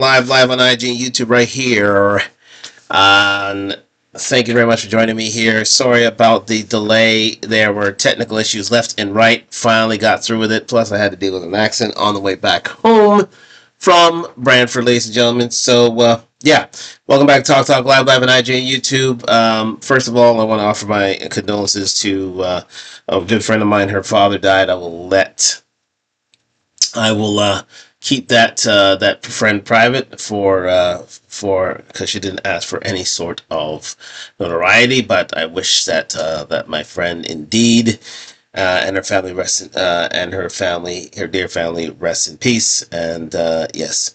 Live on IG and YouTube right here. And thank you very much for joining me here. Sorry about the delay. There were technical issues left and right. Finally got through with it. Plus, I had to deal with an accident on the way back home from Brantford, ladies and gentlemen. So, yeah, welcome back to Talk Live on IG and YouTube. First of all, I want to offer my condolences to a good friend of mine. Her father died. I will keep that friend private for because she didn't ask for any sort of notoriety. But I wish that my friend indeed and her family her dear family rest in peace. And yes.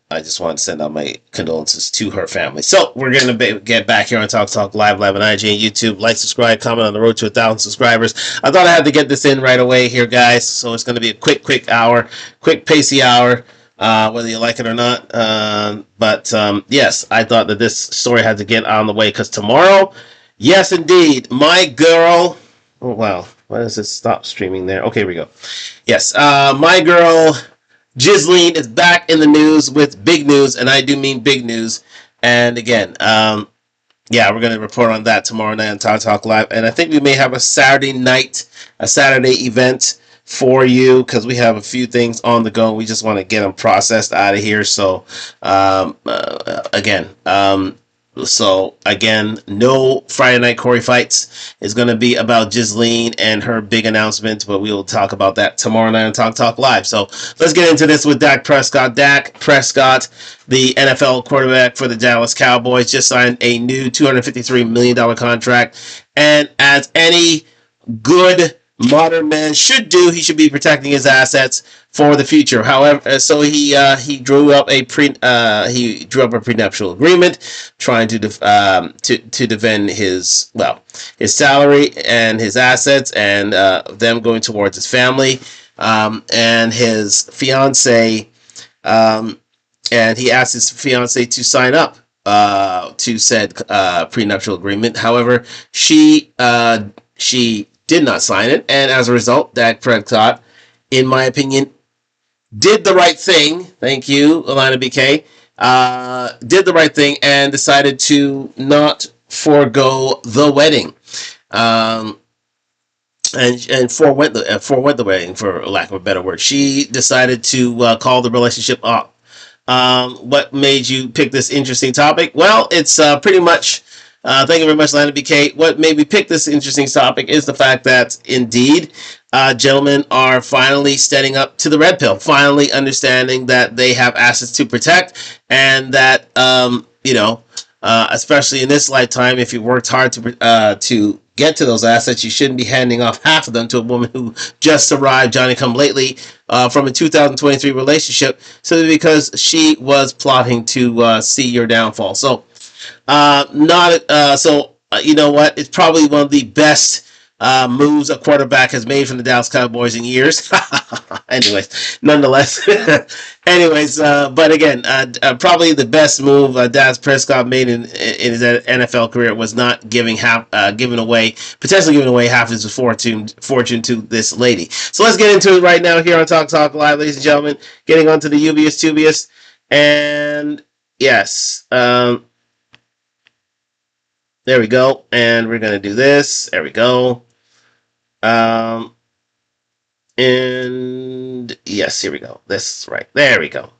I just want to send out my condolences to her family. So we're going to get back here on Talk Live on IG and YouTube. Like, subscribe, comment on the road to 1,000 subscribers. I thought I had to get this in right away here, guys. So it's going to be a quick hour, quick pacey hour, whether you like it or not. But yes, I thought that this story had to get on the way because tomorrow, yes, indeed, my girl. Oh, wow. Why does it stop streaming there? Okay, here we go. Yes, my girl Ghislaine is back in the news with big news, and I do mean big news. And again, yeah, we're going to report on that tomorrow night on Talk Live. And I think we may have a Saturday event for you because we have a few things on the go. We just want to get them processed out of here. So, again, no Friday Night Corey fights. Is going to be about Ghislaine and her big announcement, but we will talk about that tomorrow night on Talk Live. So let's get into this with Dak Prescott. Dak Prescott, the NFL quarterback for the Dallas Cowboys, just signed a new $253 million contract. And as any good modern man should do, he should be protecting his assets for the future. However, so he drew up a prenuptial agreement, trying to defend his salary and his assets, and them going towards his family, and his fiance, and he asked his fiance to sign up to said prenuptial agreement. However, she did not sign it, and as a result, Dak Prescott, in my opinion, did the right thing. Thank you, Alana BK. Did the right thing and decided to not forego the wedding, and forewent the wedding, for lack of a better word. She decided to call the relationship off. What made you pick this interesting topic? Well, it's pretty much. Thank you very much, Landon BK. What made me pick this interesting topic is the fact that, indeed, gentlemen are finally standing up to the red pill, finally understanding that they have assets to protect, and that, especially in this lifetime, if you worked hard to get to those assets, you shouldn't be handing off half of them to a woman who just arrived, Johnny-come-lately, from a 2023 relationship, simply because she was plotting to see your downfall. So, you know what? It's probably one of the best moves a quarterback has made from the Dallas Cowboys in years. Anyways, nonetheless. But again, probably the best move Dak Prescott made in his NFL career was not potentially giving away half his fortune to this lady. So let's get into it right now here on Talk Live, ladies and gentlemen. Getting on to the Ubius Tubius. And yes, there we go. And we're going to do this. There we go. And yes, here we go. This is right. There we go.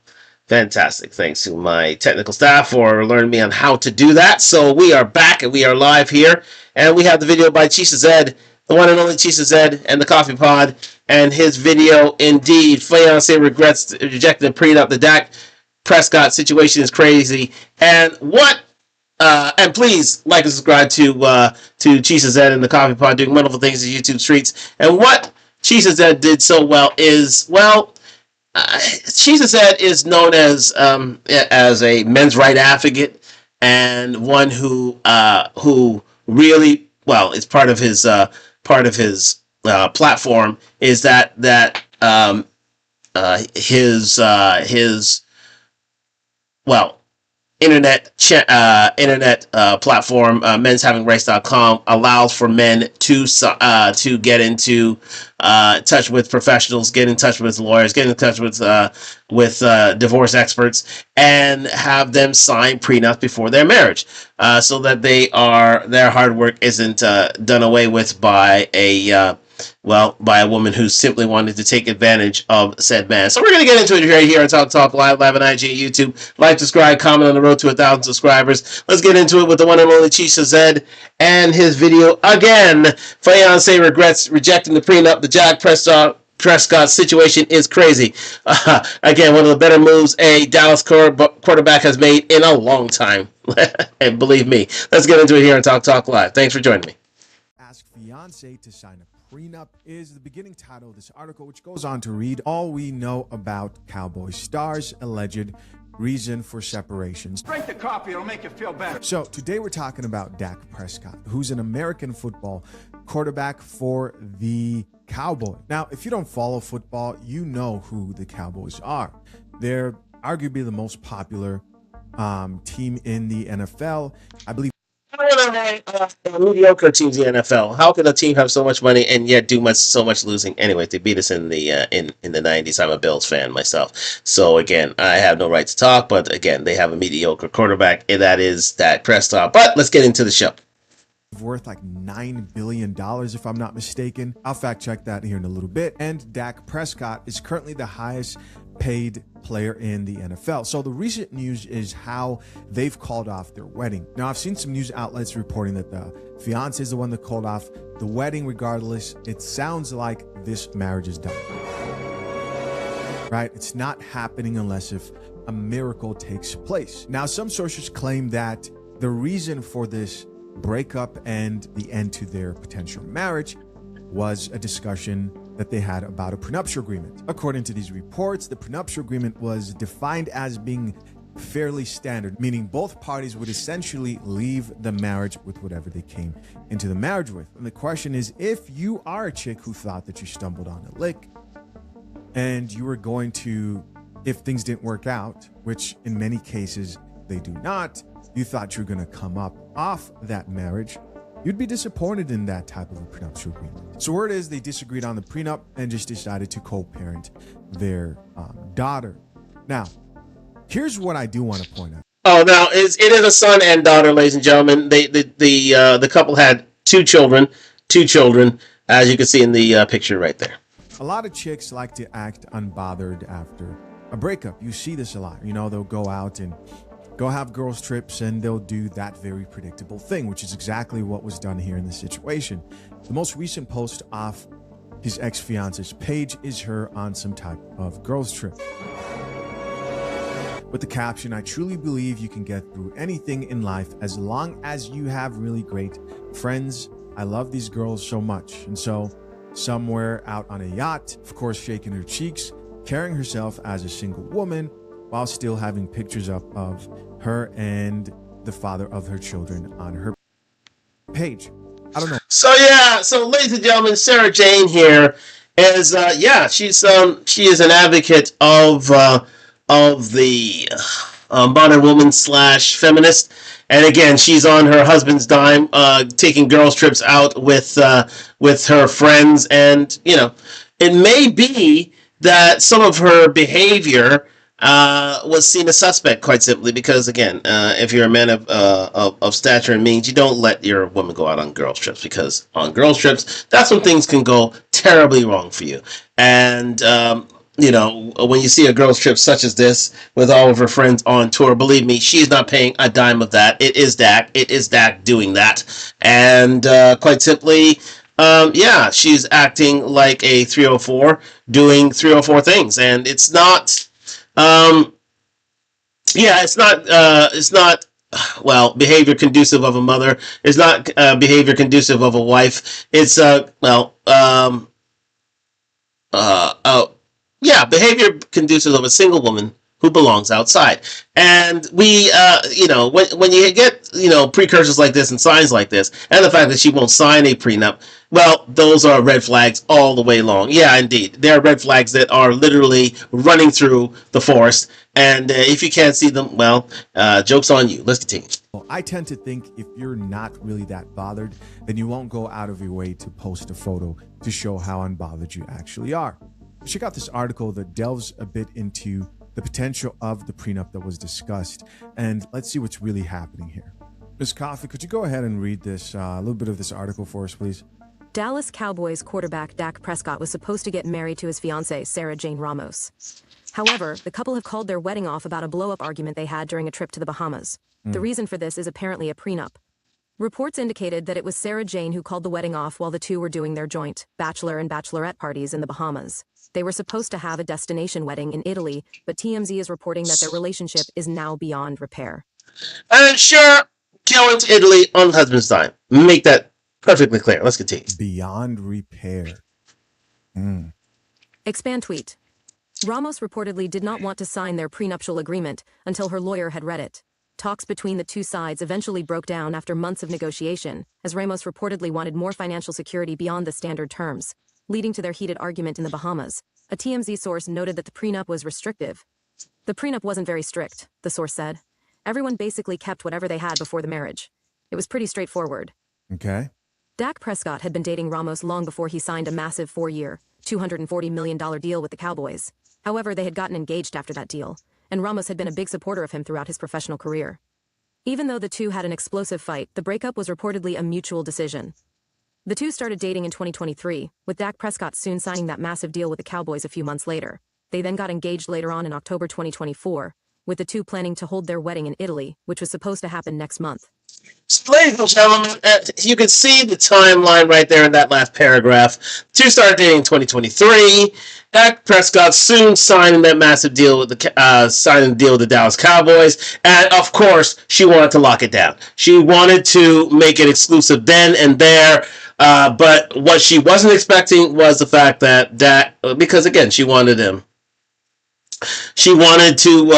Fantastic. Thanks to my technical staff for learning me on how to do that. So we are back and we are live here. And we have the video by Chisha Zed, the one and only Chisha Zed, and the Coffee Pod. And his video, indeed, fiance regrets rejecting the prenup. The Dak Prescott situation is crazy. And please like and subscribe to Chisha Zed and the Coffee Pod, doing wonderful things in YouTube streets. And what Chisha Zed did so well is, Chisha Zed is known as a men's right advocate, and one who really, it's part of his platform is that his internet platform, menshavingrights.com, allows for men to get into touch with professionals, get in touch with lawyers, get in touch with divorce experts, and have them sign prenups before their marriage, so that their hard work isn't done away with by by a woman who simply wanted to take advantage of said man. So we're going to get into it right here on Talk Live on IG, YouTube. Like, subscribe, comment on the road to 1,000 subscribers. Let's get into it with the one and only Chisha Zed and his video again. Fiance regrets rejecting the prenup. The Dak Prescott situation is crazy. Again, one of the better moves a Dallas quarterback has made in a long time. And believe me, let's get into it here on Talk Live. Thanks for joining me. Ask fiance to sign a prenup is the beginning title of this article, which goes on to read all we know about Cowboy stars' alleged reason for separations. Drink the coffee, it'll make you feel better. So today we're talking about Dak Prescott, who's an American football quarterback for the Cowboys. Now, if you don't follow football, you know who the Cowboys are. They're arguably the most popular team in the NFL. I believe mediocre teams in the NFL. How can a team have so much money and yet do so much losing? Anyway, they beat us in the in the 90s. I'm a Bills fan myself, so again, I have no right to talk. But again, they have a mediocre quarterback, and that is Dak Prescott. But let's get into the show. Worth like $9 billion, if I'm not mistaken. I'll fact check that here in a little bit. And Dak Prescott is currently the highest paid player in the NFL. So the recent news is how they've called off their wedding. Now, I've seen some news outlets reporting that the fiance is the one that called off the wedding. Regardless, it sounds like this marriage is done. Right? It's not happening unless if a miracle takes place. Now, some sources claim that the reason for this breakup and the end to their potential marriage was a discussion that they had about a prenuptial agreement. According to these reports, the prenuptial agreement was defined as being fairly standard, meaning both parties would essentially leave the marriage with whatever they came into the marriage with. And the question is, if you are a chick who thought that you stumbled on a lick and you were going to, if things didn't work out, which in many cases they do not, you thought you were going to come up off that marriage, you'd be disappointed in that type of a prenuptial agreement. So word is they disagreed on the prenup and just decided to co-parent their daughter. Now, here's what I do want to point out. Oh, now it is a son and daughter, ladies and gentlemen. The couple had two children, as you can see in the picture right there. A lot of chicks like to act unbothered after a breakup. You see this a lot. You know, they'll go out and go have girls trips and they'll do that very predictable thing, which is exactly what was done here in this situation. The most recent post off his ex-fiance's page is her on some type of girls trip. With the caption, "I truly believe you can get through anything in life as long as you have really great friends. I love these girls so much." And so somewhere out on a yacht, of course, shaking her cheeks, carrying herself as a single woman, while still having pictures up of her and the father of her children on her page. I don't know. So ladies and gentlemen, Sarah Jane here is she is an advocate of the modern woman / feminist, and again, she's on her husband's dime, taking girls trips out with her friends, and you know, it may be that some of her behavior was seen as suspect, quite simply because, again, if you're a man of stature and means, you don't let your woman go out on girls trips, because on girls trips, that's when things can go terribly wrong for you. And you know, when you see a girls trip such as this with all of her friends on tour, believe me, she's not paying a dime of that. It is Dak doing that, and quite simply, she's acting like a 304, doing 304 things, and it's not. It's not behavior conducive of a mother. It's not behavior conducive of a wife. It's behavior conducive of a single woman who belongs outside. And we, when you get, precursors like this and signs like this, and the fact that she won't sign a prenup, well, those are red flags all the way long. Yeah, indeed. There are red flags that are literally running through the forest. And if you can't see them, well, joke's on you. Let's continue. I tend to think if you're not really that bothered, then you won't go out of your way to post a photo to show how unbothered you actually are. Check out this article that delves a bit into the potential of the prenup that was discussed, and let's see what's really happening here. Ms. Coffey, could you go ahead and read this, a little bit of this article for us, please? Dallas Cowboys quarterback Dak Prescott was supposed to get married to his fiancée, Sarah Jane Ramos. However, the couple have called their wedding off about a blow-up argument they had during a trip to the Bahamas. The reason for this is apparently a prenup. Reports indicated that it was Sarah Jane who called the wedding off while the two were doing their joint bachelor and bachelorette parties in the Bahamas. They were supposed to have a destination wedding in Italy, but TMZ is reporting that their relationship is now beyond repair. And sure, going to Italy on husband's time. Make that perfectly clear. Let's continue. Beyond repair. Expand tweet. Ramos reportedly did not want to sign their prenuptial agreement until her lawyer had read it. Talks between the two sides eventually broke down after months of negotiation, as Ramos reportedly wanted more financial security beyond the standard terms, leading to their heated argument in the Bahamas. A TMZ source noted that the prenup was restrictive. The prenup wasn't very strict, the source said. Everyone basically kept whatever they had before the marriage. It was pretty straightforward. Okay. Dak Prescott had been dating Ramos long before he signed a massive 4-year, $240 million deal with the Cowboys. However, they had gotten engaged after that deal, and Ramos had been a big supporter of him throughout his professional career. Even though the two had an explosive fight, the breakup was reportedly a mutual decision. The two started dating in 2023, with Dak Prescott soon signing that massive deal with the Cowboys a few months later. They then got engaged later on in October 2024, with the two planning to hold their wedding in Italy, which was supposed to happen next month. So, ladies and gentlemen, you can see the timeline right there in that last paragraph. Two started dating in 2023. Dak Prescott soon signing that massive deal with the Dallas Cowboys, and of course, she wanted to lock it down. She wanted to make it exclusive then and there. But what she wasn't expecting was the fact that Dak, because again, she wanted him. She wanted to,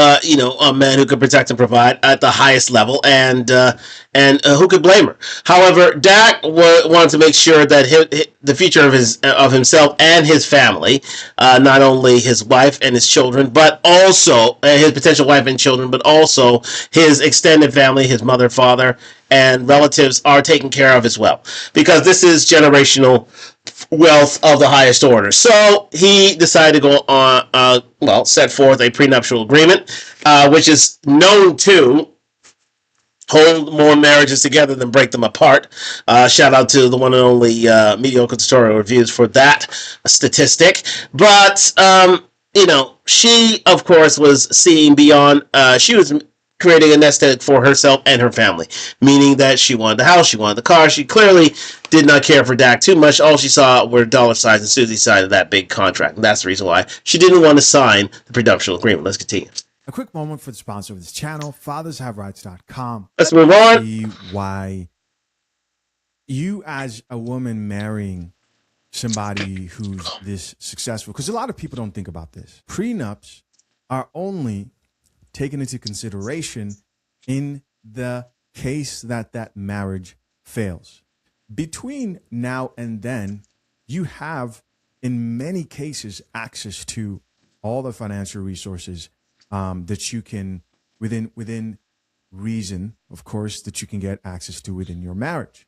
a man who could protect and provide at the highest level, and who could blame her? However, Dak wanted to make sure that the future of himself and his family, not only his wife and his children, but also his potential wife and children, but also his extended family, his mother, father, and relatives are taken care of as well, because this is generational wealth of the highest order. So he decided to go on, set forth a prenuptial agreement, which is known to hold more marriages together than break them apart. Shout out to the one and only Mediocre Tutorial Reviews for that statistic. But, she, of course, was seeing beyond, she was creating a nest egg for herself and her family, meaning that she wanted the house, she wanted the car. She clearly did not care for Dak too much. All she saw were dollar signs and Susie's side of that big contract. And that's the reason why she didn't want to sign the prenuptial agreement. Let's continue. A quick moment for the sponsor of this channel, fathershaverights.com. Let's move on. See why you, as a woman marrying somebody who's this successful, because a lot of people don't think about this. Prenups are only taken into consideration in the case that that marriage fails. Between now and then, you have, in many cases, access to all the financial resources that you can, within reason, of course, that you can get access to within your marriage.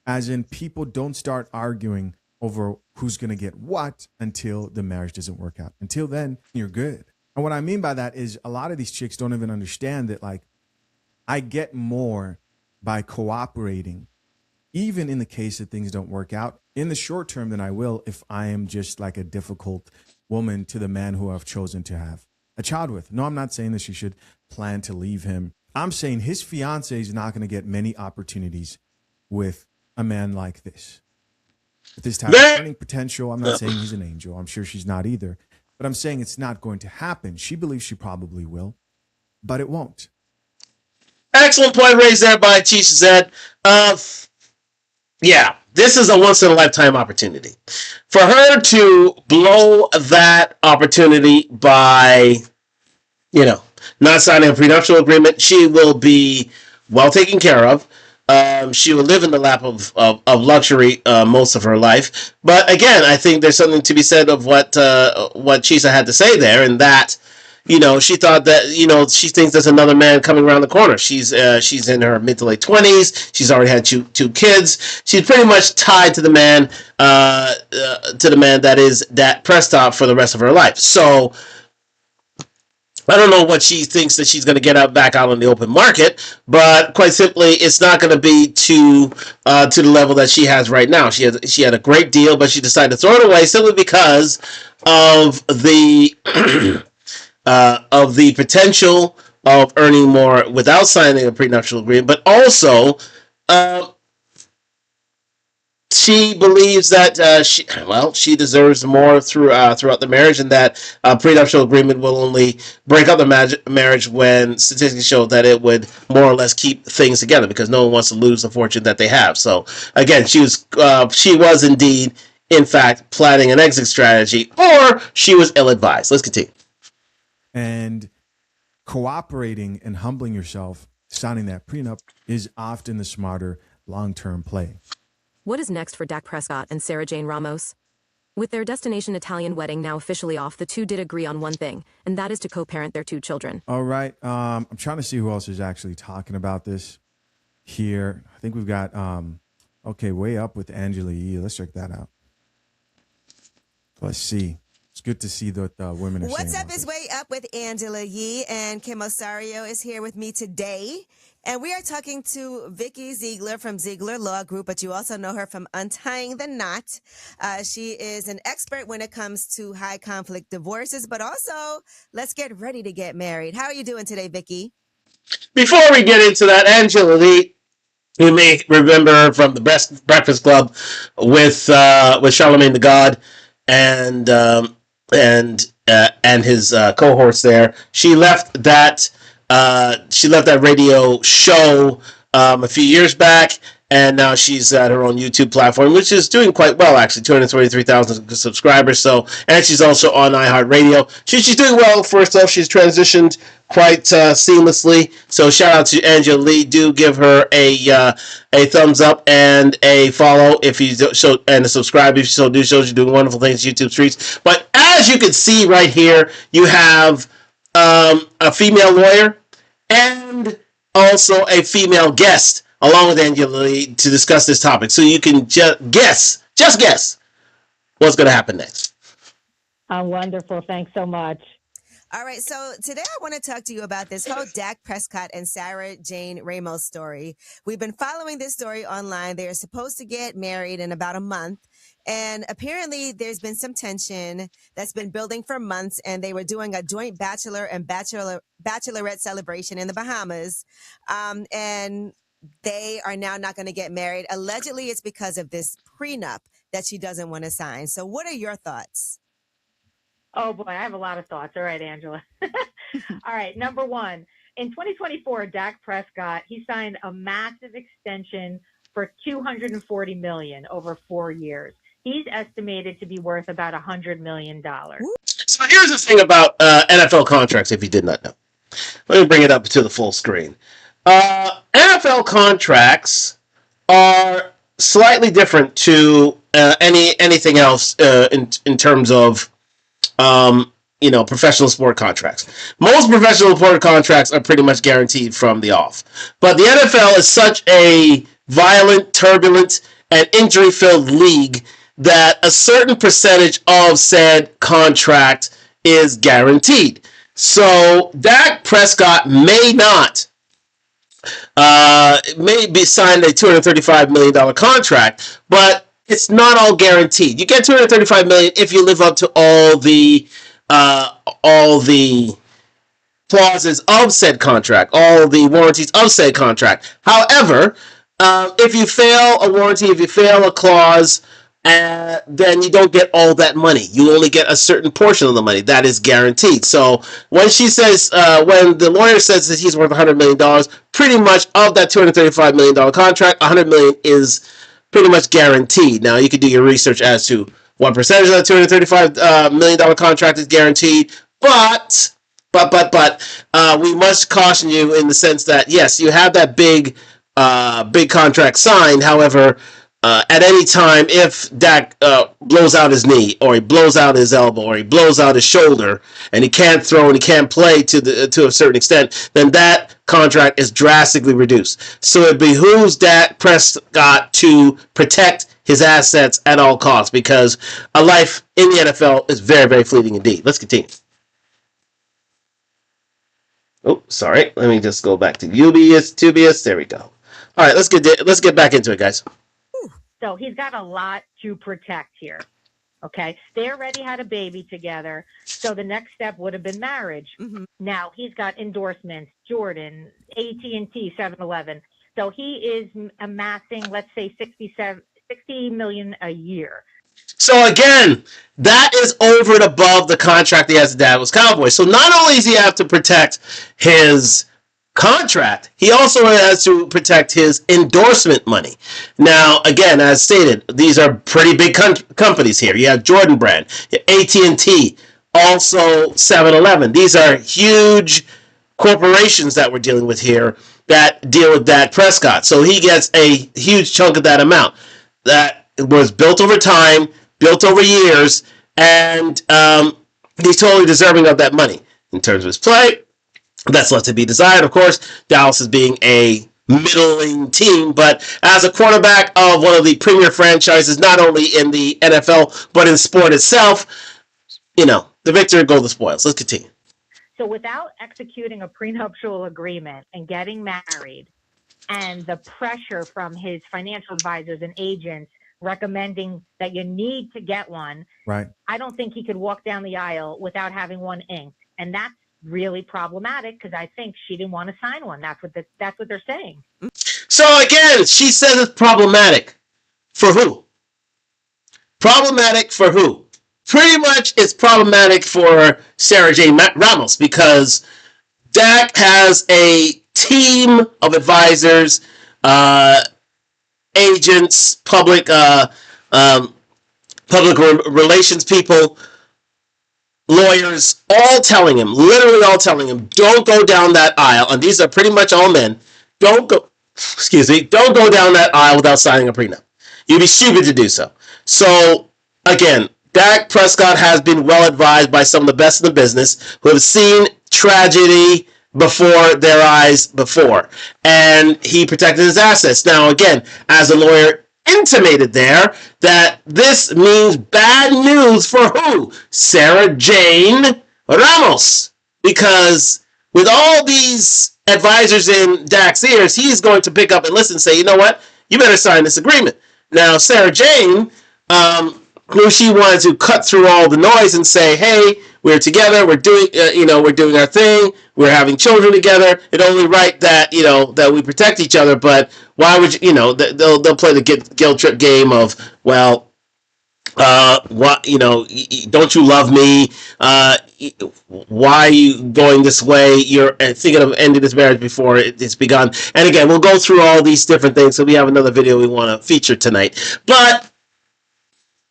As in, people don't start arguing over who's going to get what until the marriage doesn't work out. Until then, you're good. And what I mean by that is a lot of these chicks don't even understand that, like, I get more by cooperating, even in the case that things don't work out in the short term, than I will if I am just like a difficult woman to the man who I've chosen to have a child with. No, I'm not saying that she should plan to leave him. I'm saying his fiance is not going to get many opportunities with a man like this. With this type of earning potential, I'm not saying he's an angel. I'm sure she's not either. But I'm saying it's not going to happen. She believes she probably will, but it won't. Excellent point raised there by Tisha Zed. Yeah, this is a once-in-a-lifetime opportunity. For her to blow that opportunity by you know, not signing a prenuptial agreement. She will be well taken care of. She will live in the lap of luxury most of her life. But again, I think there's something to be said of what Chisa had to say there, and that, she thought that, she thinks there's another man coming around the corner. She's in her mid to late 20s. She's already had two kids. She's pretty much tied to the man that is Dak Prescott for the rest of her life. So I don't know what she thinks that she's going to get back out on the open market, but quite simply, it's not going to be to the level that she has right now. She had a great deal, but she decided to throw it away simply because of the of the potential of earning more without signing a prenuptial agreement, but also she believes that she deserves more throughout the marriage, and that a prenuptial agreement will only break up the marriage when statistics show that it would more or less keep things together, because no one wants to lose the fortune that they have. So again, she was indeed, in fact, planning an exit strategy, or she was ill-advised. Let's continue. And cooperating and humbling yourself, signing that prenup, is often the smarter long-term play. What is next for Dak Prescott and Sarah Jane Ramos? With their destination Italian wedding now officially off, the two did agree on one thing, and that is to co-parent their two children. All right. I'm trying to see who else is actually talking about this here. I think we've got, Way Up with Angela Yee. Let's check that out. Let's see. It's good to see that women are What's saying up is Way Up with Angela Yee, and Kim Osario is here with me today. And we are talking to Vicky Ziegler from Ziegler Law Group, but you also know her from Untying the Knot. She is an expert when it comes to high conflict divorces, but also let's get ready to get married. How are you doing today, Vicky? Before we get into that, Angela Lee, you may remember her from the Breakfast Club with Charlemagne the God and his cohorts there. She left that radio show a few years back, and now she's at her own YouTube platform, which is doing quite well, actually, 223,000 subscribers. So, and she's also on iHeartRadio. She's doing well for herself. She's transitioned quite seamlessly. So, shout out to Angela Lee. Do give her a thumbs up and a follow if you and a subscribe if you so do. Shows you're doing wonderful things YouTube streets. But as you can see right here, you have a female lawyer and also a female guest along with Angela Lee to discuss this topic. So you can just guess what's going to happen next. Wonderful. Thanks so much. All right, so today I want to talk to you about this whole Dak Prescott and Sarah Jane Ramos story. We've been following this story online. They are supposed to get married in about a month. And apparently there's been some tension that's been building for months, and they were doing a joint bachelor and bachelorette celebration in the Bahamas. And they are now not going to get married. Allegedly, it's because of this prenup that she doesn't want to sign. So what are your thoughts? Oh, boy, I have a lot of thoughts. All right, Angela. All right, number one, in 2024, Dak Prescott, he signed a massive extension for $240 million over 4 years. He's estimated to be worth about $100 million. So here's the thing about NFL contracts, if you did not know. Let me bring it up to the full screen. NFL contracts are slightly different to anything else in terms of professional sport contracts. Most professional sport contracts are pretty much guaranteed from the off. But the NFL is such a violent, turbulent, and injury-filled league that a certain percentage of said contract is guaranteed. So Dak Prescott may be signed a $235 million contract, but it's not all guaranteed. You get $235 million if you live up to all the clauses of said contract, all the warranties of said contract. However, if you fail a warranty, if you fail a clause, then you don't get all that money. You only get a certain portion of the money that is guaranteed. So when she says, when the lawyer says that he's worth $100 million, pretty much of that $235 million contract, $100 million is pretty much guaranteed. Now you can do your research as to what percentage of that $235 million contract is guaranteed, but we must caution you in the sense that yes, you have that big contract signed. However, at any time, if Dak blows out his knee, or he blows out his elbow, or he blows out his shoulder, and he can't throw and he can't play to a certain extent, then that contract is drastically reduced. So it behooves Dak Prescott to protect his assets at all costs, because a life in the NFL is very, very fleeting indeed. Let's continue. Oh, sorry. Let me just go back to Tubius. There we go. All right, let's get back into it, guys. So he's got a lot to protect here. Okay, they already had a baby together, so the next step would have been marriage. Mm-hmm. Now he's got endorsements, Jordan, AT&T, 7-Eleven. So he is amassing, let's say, $60 million a year. So again, that is over and above the contract he has with Dallas Cowboys. So not only does he have to protect his contract, he also has to protect his endorsement money. Now, again, as stated, these are pretty big companies here. You have Jordan Brand, AT&T, also 7-Eleven. These are huge corporations that we're dealing with here that deal with Dak Prescott. So he gets a huge chunk of that amount. That was built over time, built over years, and he's totally deserving of that money. In terms of his play, that's left to be desired. Of course, Dallas is being a middling team, but as a quarterback of one of the premier franchises, not only in the NFL, but in sport itself, the victor goes the spoils. Let's continue. So without executing a prenuptial agreement and getting married, and the pressure from his financial advisors and agents recommending that you need to get one, right? I don't think he could walk down the aisle without having one inked. And that's really problematic, because I think she didn't want to sign one. That's what they're saying. So again, she says it's problematic. For who? Problematic for who? Pretty much it's problematic for Sarah Jane Ramos, because Dak has a team of advisors, agents, public relations people, lawyers, literally all telling him, don't go down that aisle. And these are pretty much all men. Don't go down that aisle without signing a prenup. You'd be stupid to do so. So again, Dak Prescott has been well advised by some of the best in the business, who have seen tragedy before their eyes before, and he protected his assets. Now again, as a lawyer intimated there, that this means bad news for who? Sarah Jane Ramos, because with all these advisors in Dak's ears, he's going to pick up and listen and say, you know what, you better sign this agreement. Now Sarah Jane, who she wanted to cut through all the noise and say, hey, we're together, we're doing our thing, we're having children together, it's only right that, that we protect each other. But why would they'll play the guilt trip game of, well, what, don't you love me? Why are you going this way? You're thinking of ending this marriage before it's begun. And again, we'll go through all these different things. So we have another video we want to feature tonight. But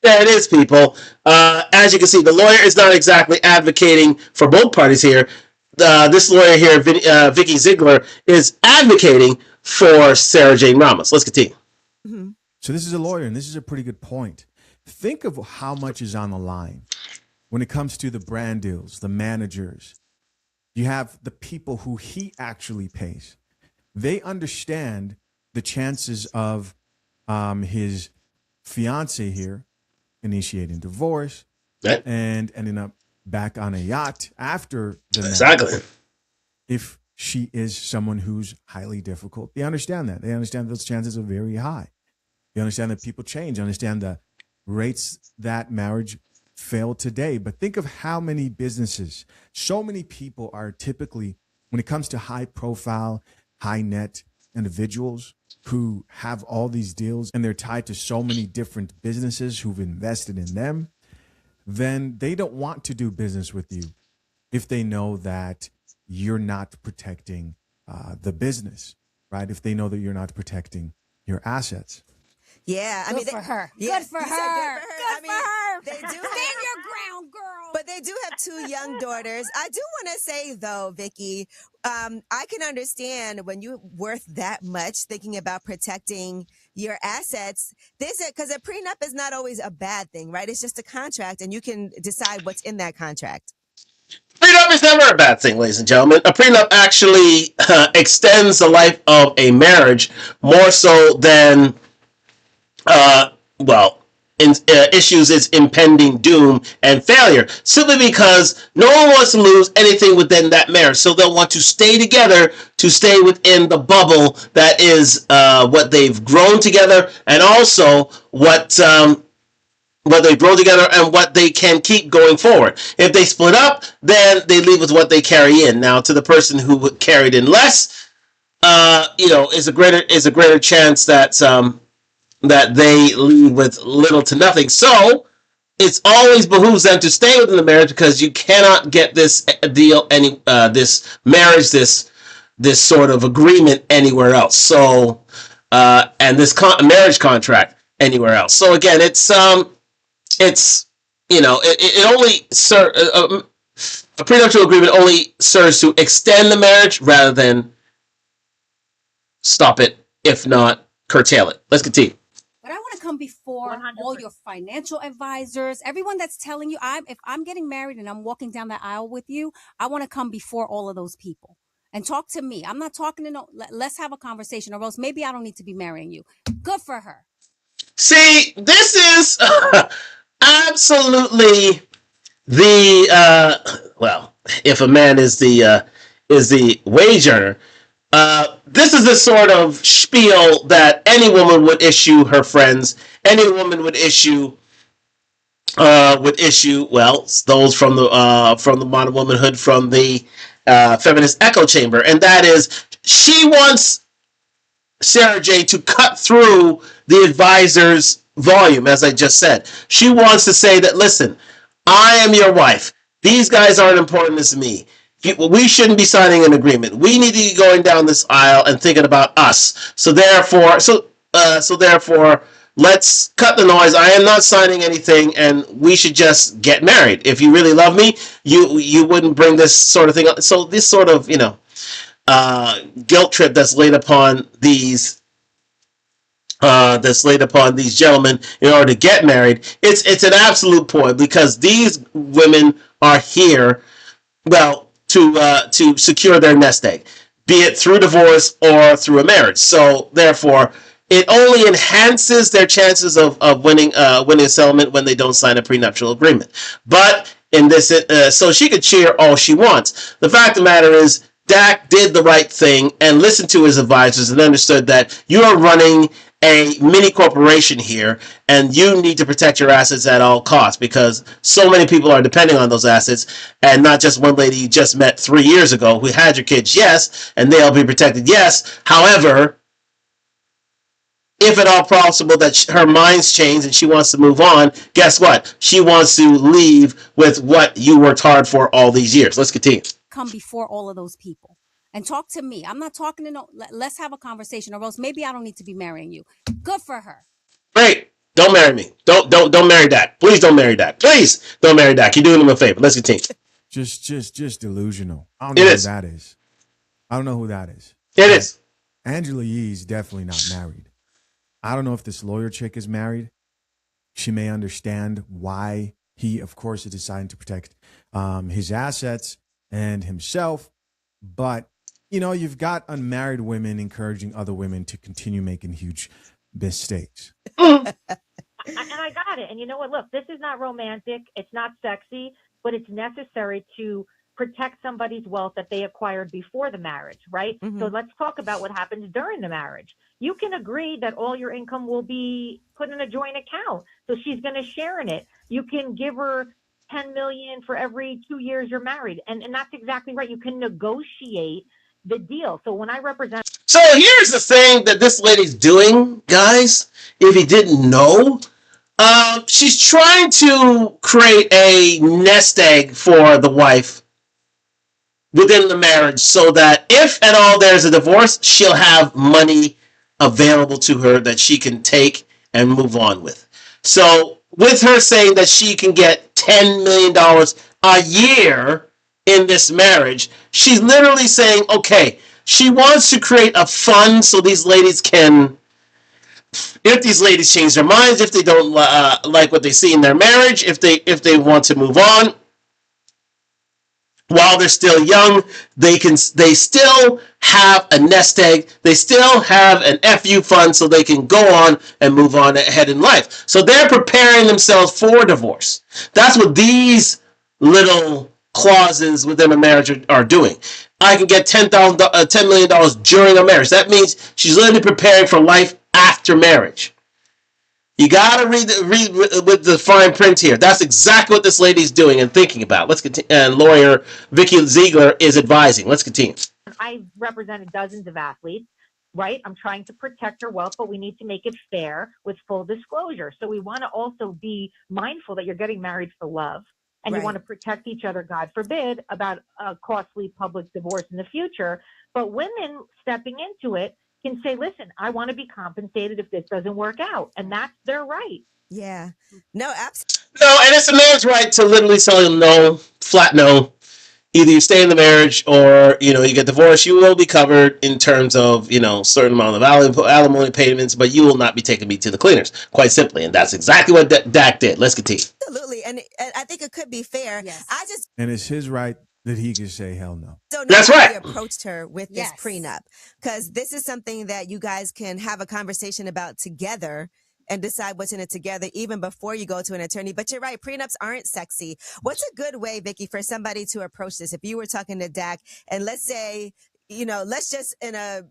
there it is, people. As you can see, the lawyer is not exactly advocating for both parties here. This lawyer here, Vicky Ziegler, is advocating for Sarah Jane Ramos. Let's continue. Mm-hmm. So this is a lawyer, and this is a pretty good point. Think of how much is on the line when it comes to the brand deals, the managers. You have the people who he actually pays. They understand the chances of his fiance here initiating divorce and ending up back on a yacht after the exactly. If she is someone who's highly difficult, they understand that. They understand those chances are very high. They understand that people change. They understand the rates that marriage fail today. But think of how many businesses, so many people are typically, when it comes to high profile, high net individuals who have all these deals and they're tied to so many different businesses who've invested in them, then they don't want to do business with you if they know that you're not protecting the business, right? If they know that you're not protecting your assets. Yeah, Good for her. Yeah, Good for her. Good for her. They do Stand your ground, girl. But they do have two young daughters. I do want to say though, Vicky, I can understand when you're worth that much, thinking about protecting your assets. Because a prenup is not always a bad thing, right? It's just a contract, and you can decide what's in that contract. Prenup is never a bad thing, ladies and gentlemen. A prenup actually extends the life of a marriage more so than, well, issues its impending doom and failure, simply because no one wants to lose anything within that marriage. So they'll want to stay together, to stay within the bubble that is what they've grown together, and also what they grow together and what they can keep going forward. If they split up, then they leave with what they carry in. Now, to the person who carried in less, is a greater chance that that they leave with little to nothing. So it's always behooves them to stay within the marriage, because you cannot get this deal, this marriage, this sort of agreement anywhere else. So and this marriage contract anywhere else. So again, it only a prenuptial agreement only serves to extend the marriage rather than stop it, if not curtail it. Let's continue. But I want to come before 100%. all your financial advisors, everyone that's telling you, if I'm getting married and I'm walking down the aisle with you, I want to come before all of those people and talk to me. I'm not talking to let's have a conversation, or else maybe I don't need to be marrying you. Good for her. See, this is absolutely the well, if a man is the wage earner, this is the sort of spiel that any woman would issue her friends. Any woman would issue well, those from the modern womanhood, from the feminist echo chamber, and that is, she wants Sarah J to cut through the advisor's volume, as I just said. She wants to say that, listen, I am your wife. These guys aren't important as me. We shouldn't be signing an agreement. We need to be going down this aisle and thinking about us. So therefore, let's cut the noise. I am not signing anything, and we should just get married. If you really love me, you wouldn't bring this sort of thing up. So this sort of, guilt trip that's laid upon these gentlemen in order to get married, it's an absolute point, because these women are here, well, to secure their nest egg, be it through divorce or through a marriage. So therefore, it only enhances their chances of winning a settlement when they don't sign a prenuptial agreement. But in this, so she could cheer all she wants. The fact of the matter is, Dak did the right thing and listened to his advisors and understood that you are running a mini corporation here, and you need to protect your assets at all costs, because so many people are depending on those assets, and not just one lady you just met 3 years ago who had your kids, yes, and they'll be protected, yes. However, if at all possible that her mind's changed and she wants to move on, guess what? She wants to leave with what you worked hard for all these years. Let's continue. Come before all of those people and talk to me. I'm not talking to let's have a conversation, or else maybe I don't need to be marrying you. Good for her. Great. Don't marry me. Don't marry Dak. Please don't marry Dak. Please don't marry Dak. You're doing him a favor. Let's continue. Just delusional. I don't know who that is. I don't know who that is. It is. Angela Yee's definitely not married. I don't know if this lawyer chick is married. She may understand why he, of course, is deciding to protect his assets and himself. But, you've got unmarried women encouraging other women to continue making huge mistakes. And I got it. And you know what? Look, this is not romantic. It's not sexy, but it's necessary to protect somebody's wealth that they acquired before the marriage, right? Mm-hmm. So let's talk about what happens during the marriage. You can agree that all your income will be put in a joint account, so she's going to share in it. You can give her $10 million for every 2 years you're married, and that's exactly right. You can negotiate the deal. So when I represent, so here's the thing that this lady's doing, guys. If you didn't know, she's trying to create a nest egg for the wife within the marriage, so that if at all there's a divorce, she'll have money available to her that she can take and move on with. So with her saying that she can get $10 million a year in this marriage. She's literally saying, okay, she wants to create a fund so these ladies can, if these ladies change their minds, if they don't like what they see in their marriage, if they want to move on while they're still young, they still have a nest egg. They still have an FU fund so they can go on and move on ahead in life. So they're preparing themselves for divorce. That's what these little clauses within a marriage are doing. I can get $10 million during a marriage. That means she's literally preparing for life after marriage. You gotta read with the fine print here. That's exactly what this lady's doing and thinking about. Let's continue. And lawyer Vicky Ziegler is advising. Let's continue. I represented dozens of athletes, right? I'm trying to protect her wealth, but we need to make it fair with full disclosure. So we want to also be mindful that you're getting married for love, and you want to protect each other, God forbid, about a costly public divorce in the future. But women stepping into it can say, listen, I want to be compensated if this doesn't work out. And that's their right. Yeah. No, absolutely. No, and it's a man's right to literally tell him no, flat no. Either you stay in the marriage or, you get divorced. You will be covered in terms of, certain amount of alimony payments, but you will not be taking me to the cleaners, quite simply. And that's exactly what Dak did. Let's continue. Absolutely. And I think it could be fair. Yes. And it's his right that he can say hell no. don't know That's how right. he approached her with this prenup, because this is something that you guys can have a conversation about together and decide what's in it together even before you go to an attorney. But you're right, prenups aren't sexy. What's a good way, Vicky, for somebody to approach this? If you were talking to Dak, and let's say, let's just in a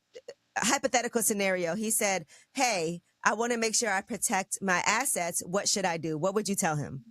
hypothetical scenario, he said, hey, I want to make sure I protect my assets. What should I do? What would you tell him?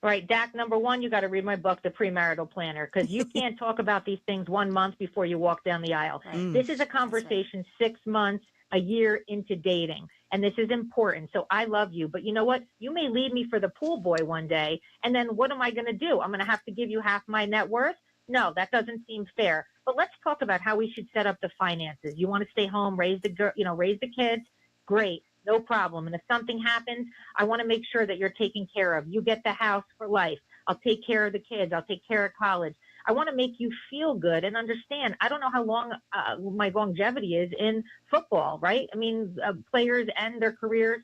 All right, Dak, number one, you got to read my book, The Premarital Planner, because you can't talk about these things 1 month before you walk down the aisle. This is a conversation 6 months, a year into dating, and this is important. So I love you, but you know what? You may leave me for the pool boy one day, and then what am I going to do? I'm going to have to give you half my net worth? No, that doesn't seem fair. But let's talk about how we should set up the finances. You want to stay home, raise the kids? Great. No problem. And if something happens, I want to make sure that you're taken care of. You get the house for life. I'll take care of the kids. I'll take care of college. I want to make you feel good and understand. I don't know how long my longevity is in football, right? I mean, players end their careers,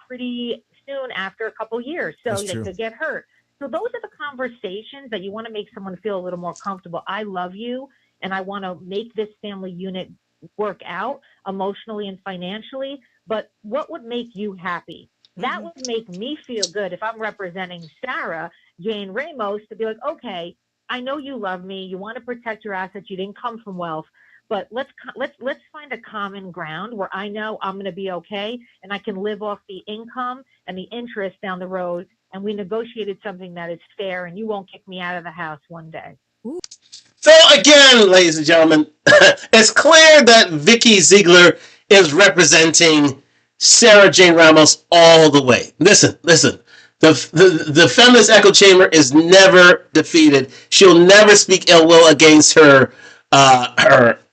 pretty soon after a couple years. So they could get hurt. So those are the conversations that you want to make someone feel a little more comfortable. I love you, and I want to make this family unit work out emotionally and financially. But what would make you happy? That would make me feel good if I'm representing Sarah Jane Ramos to be like, okay, I know you love me. You want to protect your assets. You didn't come from wealth, but let's find a common ground where I know I'm going to be okay and I can live off the income and the interest down the road. And we negotiated something that is fair, and you won't kick me out of the house one day. So again, ladies and gentlemen, it's clear that Vicky Ziegler is representing Sarah Jane Ramos all the way. Listen. The feminist echo chamber is never defeated. She'll never speak ill will against her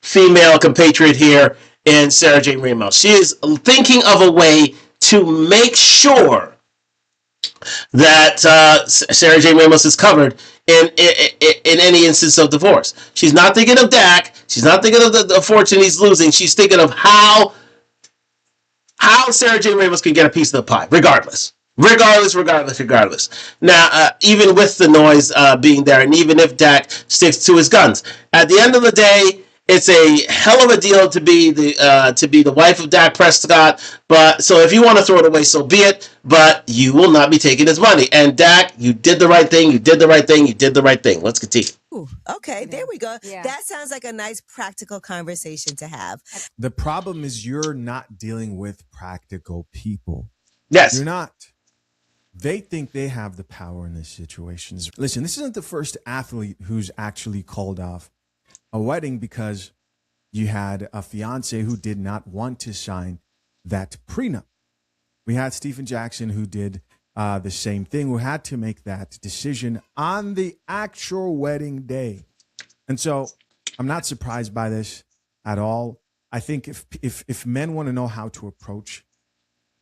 female compatriot here in Sarah Jane Ramos. She is thinking of a way to make sure that Sarah Jane Ramos is covered in any instance of divorce. She's not thinking of Dak. She's not thinking of the fortune he's losing. She's thinking of how Sarah Jane Ramos can get a piece of the pie, regardless. Now, even with the noise being there, and even if Dak sticks to his guns, at the end of the day, it's a hell of a deal to be the wife of Dak Prescott. But so if you want to throw it away, so be it. But you will not be taking his money. And Dak, you did the right thing. Let's continue. Ooh, okay, there we go. Yeah. That sounds like a nice practical conversation to have. The problem is you're not dealing with practical people. Yes. You're not. They think they have the power in these situations. Listen, this isn't the first athlete who's actually called off a wedding because you had a fiance who did not want to sign that prenup. We had Stephen Jackson who did the same thing, who had to make that decision on the actual wedding day. And so I'm not surprised by this at all. I think if men want to know how to approach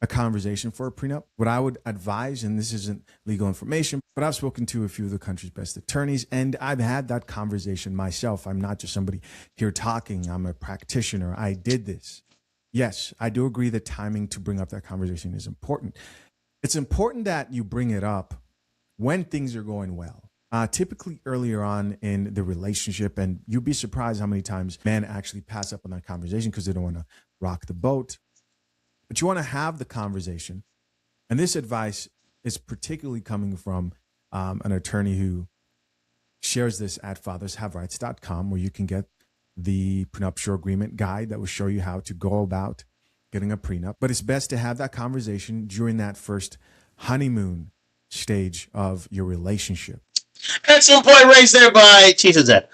a conversation for a prenup. What I would advise, and this isn't legal information, but I've spoken to a few of the country's best attorneys, and I've had that conversation myself. I'm not just somebody here talking. I'm a practitioner. I did this. Yes, I do agree that timing to bring up that conversation is important. It's important that you bring it up when things are going well. Typically earlier on in the relationship, and you'd be surprised how many times men actually pass up on that conversation because they don't want to rock the boat. But you want to have the conversation. And this advice is particularly coming from an attorney who shares this at fathershaverights.com, where you can get the prenuptial agreement guide that will show you how to go about getting a prenup. But it's best to have that conversation during that first honeymoon stage of your relationship. Excellent point raised there by Chief Zed.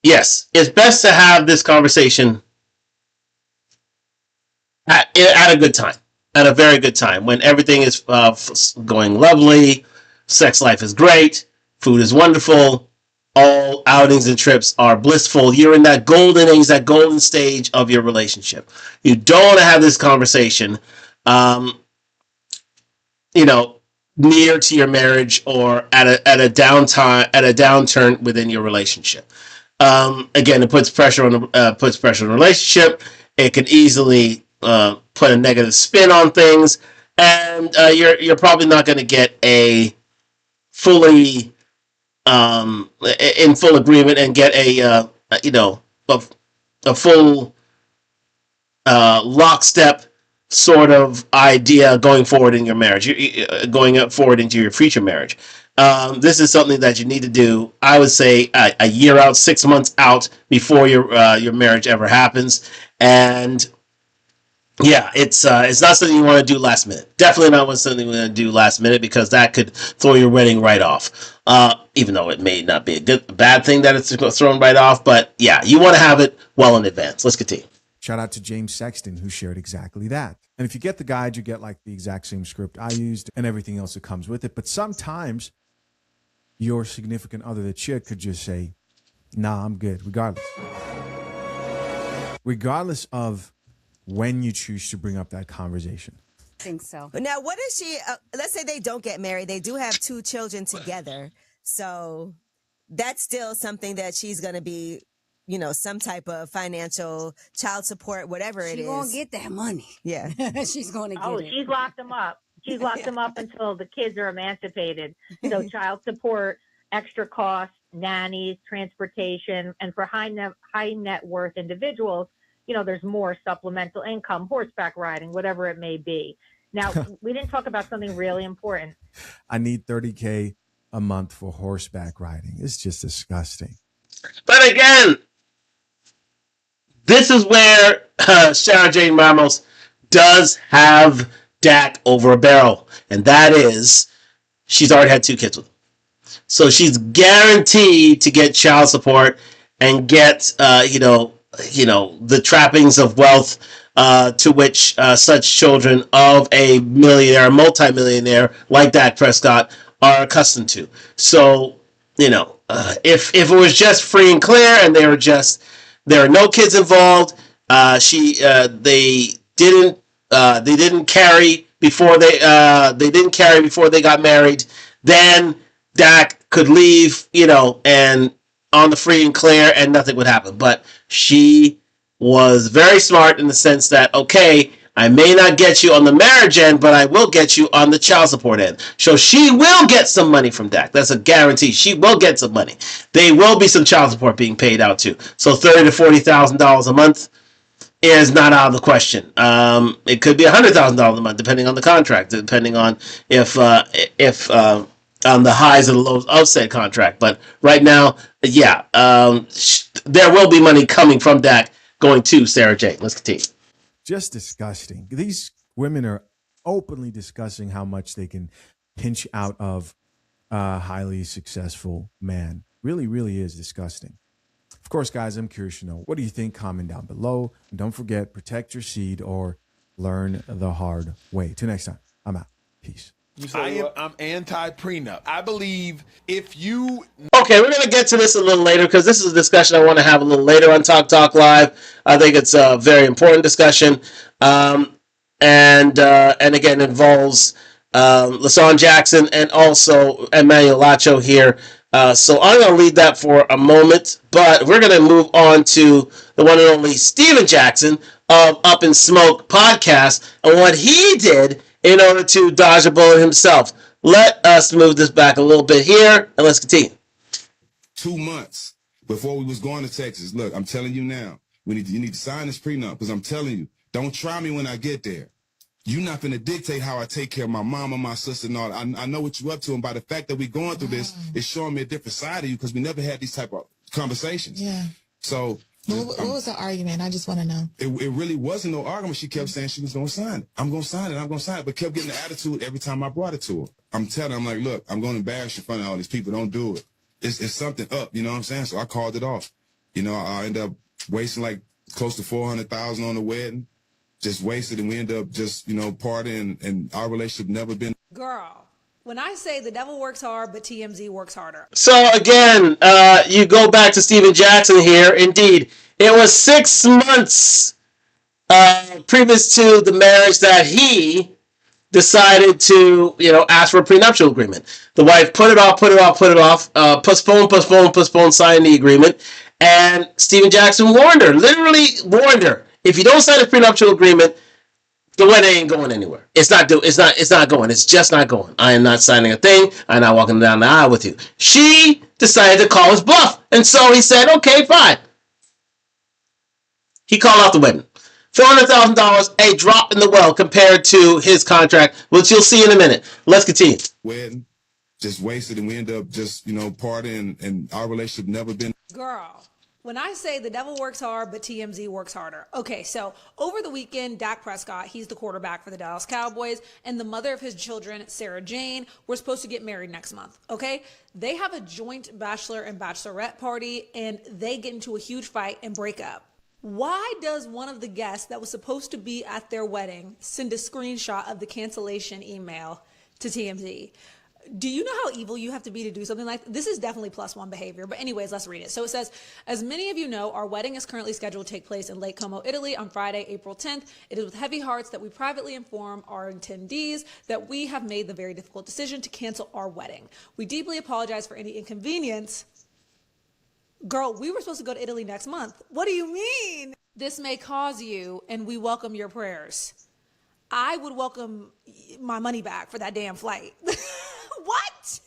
Yes, it's best to have this conversation at a good time, at a very good time, when everything is going lovely, sex life is great, food is wonderful, all outings and trips are blissful. You're in that golden age, that golden stage of your relationship. You don't want to have this conversation, near to your marriage or at a downturn within your relationship. Again, it puts pressure on the relationship. It can easily put a negative spin on things, and you're probably not going to get a fully in full agreement and get a full lockstep sort of idea going forward in your marriage, going forward into your future marriage. This is something that you need to do, I would say, a year out, 6 months out before your marriage ever happens. And yeah, it's not something you want to do last minute. Definitely not something you want to do last minute, because that could throw your wedding right off. Even though it may not be a bad thing that it's thrown right off, but yeah, you want to have it well in advance. Let's continue. Shout out to James Sexton, who shared exactly that. And if you get the guide, you get like the exact same script I used and everything else that comes with it. But sometimes your significant other, the chick, could just say, nah, I'm good, regardless of when you choose to bring up that conversation. I think so. Now, what is she? Let's say they don't get married. They do have 2 children together. So that's still something that she's going to be, some type of financial child support, whatever it is. She's going to get that money. Yeah. She's going to get it. She's locked them up. She's locked them up until the kids are emancipated. So child support, extra costs, nannies, transportation, and for high net worth individuals, there's more supplemental income, horseback riding, whatever it may be. Now, we didn't talk about something really important. I need $30K a month for horseback riding. It's just disgusting. But again, this is where Sarah Jane Ramos does have Dak over a barrel. And that is, she's already had 2 kids with him. So she's guaranteed to get child support and get, the trappings of wealth to which such children of a millionaire, multimillionaire like Dak Prescott are accustomed to. So, if it was just free and clear and there are no kids involved, they didn't carry before they got married, then Dak could leave, and on the free and clear, and nothing would happen. But she was very smart in the sense that, okay, I may not get you on the marriage end, but I will get you on the child support end. So she will get some money from Dak. That's a guarantee. She will get some money. There will be some child support being paid out too. So $30,000 to $40,000 a month is not out of the question. It could be $100,000 a month, depending on the contract, depending on if on the highs and lows of said contract. But right now, yeah, there will be money coming from Dak going to Sarah Jane. Let's continue. Just disgusting. These women are openly discussing how much they can pinch out of a highly successful man. Really, really is disgusting. Of course, guys, I'm curious to know, what do you think? Comment down below. And don't forget, protect your seed or learn the hard way. Till next time, I'm out. Peace. I'm anti-prenup. I believe if you... Okay, we're going to get to this a little later, because this is a discussion I want to have a little later on Talk Live. I think it's a very important discussion. and again involves LaShawn Jackson and also Emmanuel Lacho here. So I'm going to leave that for a moment, but we're going to move on to the one and only Steven Jackson of Up in Smoke podcast and what he did in order to dodge a bullet himself. Let us move this back a little bit here, and let's continue. 2 months before we was going to Texas. Look, I'm telling you now, you need to sign this prenup, because I'm telling you, don't try me when I get there. You're not going to dictate how I take care of my mama, my sister, and all. I know what you're up to, and by the fact that we're going through this, it's showing me a different side of you, because we never had these type of conversations. Yeah. So what was the argument? I just want to know. It really wasn't no argument. She kept saying she was going to sign it. I'm going to sign it. I'm going to sign it. But kept getting the attitude every time I brought it to her. I'm telling her, I'm like, look, I'm going to embarrass you in front of all these people. Don't do it. It's something up, you know what I'm saying? So I called it off. You know, I ended up wasting like close to $400,000 on the wedding. Just wasted, and we ended up just, partying, and our relationship never been. Girl, when I say the devil works hard, but TMZ works harder. So again, you go back to Steven Jackson here. Indeed, it was 6 months previous to the marriage that he decided to, ask for a prenuptial agreement. The wife put it off, postpone, sign the agreement. And Steven Jackson literally warned her, if you don't sign a prenuptial agreement, the wedding ain't going anywhere. It's not going. It's just not going. I am not signing a thing. I'm not walking down the aisle with you. She decided to call his bluff. And so he said, okay, fine. He called off the wedding. $400,000, a drop in the well compared to his contract, which you'll see in a minute. Let's continue. Wedding, just wasted, and we ended up just, partying, and our relationship never been. Girl, when I say the devil works hard, but TMZ works harder. Okay, so over the weekend, Dak Prescott, he's the quarterback for the Dallas Cowboys, and the mother of his children, Sarah Jane, were supposed to get married next month, okay? They have a joint bachelor and bachelorette party, and they get into a huge fight and break up. Why does one of the guests that was supposed to be at their wedding send a screenshot of the cancellation email to TMZ? Do you know how evil you have to be to do something like this? This is definitely +1 behavior. But anyways, let's read it. So it says, as many of you know, our wedding is currently scheduled to take place in Lake Como, Italy on Friday, April 10th. It is with heavy hearts that we privately inform our attendees that we have made the very difficult decision to cancel our wedding. We deeply apologize for any inconvenience. Girl, we were supposed to go to Italy next month. What do you mean? This may cause you, and we welcome your prayers. I would welcome my money back for that damn flight. What?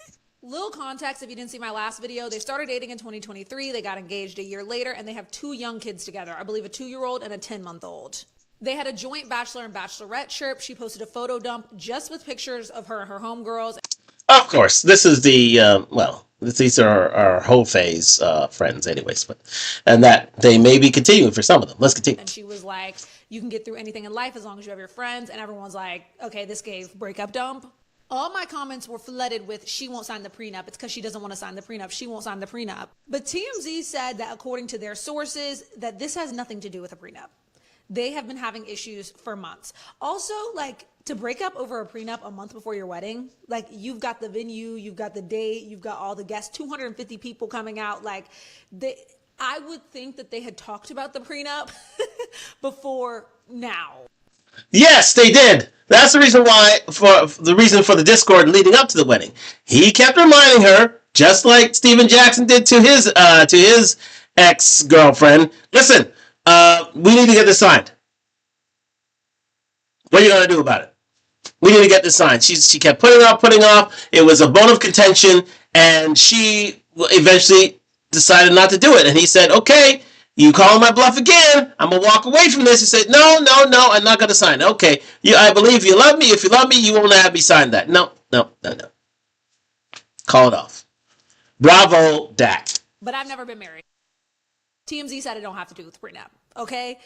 Little context, if you didn't see my last video, they started dating in 2023. They got engaged a year later, and they have 2 young kids together. I believe a 2-year-old and a 10-month-old. They had a joint bachelor and bachelorette trip. She posted a photo dump just with pictures of her and her homegirls. Of course, this is the, these are our whole phase friends anyways, and that they may be continuing for some of them. Let's continue. And she was like, you can get through anything in life as long as you have your friends. And everyone's like, okay, this gave breakup dump. All my comments were flooded with, she won't sign the prenup. It's because she doesn't want to sign the prenup. She won't sign the prenup. But TMZ said that according to their sources, that this has nothing to do with a prenup. They have been having issues for months. Also, to break up over a prenup a month before your wedding, you've got the venue, you've got the date, you've got all the guests, 250 people coming out. I would think that they had talked about the prenup before now. Yes, they did. That's the reason for the discord leading up to the wedding. He kept reminding her, just like Steven Jackson did to his ex-girlfriend. Listen, we need to get this signed. What are you gonna do about it? We need to get this signed. She kept putting off. It was a bone of contention, and she eventually decided not to do it. And he said, "Okay, you calling my bluff again? I'm gonna walk away from this." He said, "No, I'm not gonna sign it." "Okay, I believe you love me. If you love me, you won't have me sign that." No. Call it off. Bravo, Dak. But I've never been married. TMZ said it don't have to do with prenup. Okay.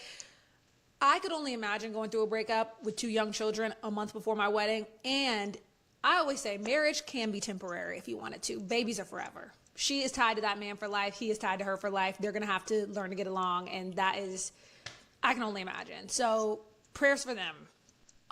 I could only imagine going through a breakup with 2 young children a month before my wedding. And I always say marriage can be temporary if you wanted to. Babies are forever. She is tied to that man for life. He is tied to her for life. They're going to have to learn to get along. And that is, I can only imagine. So prayers for them.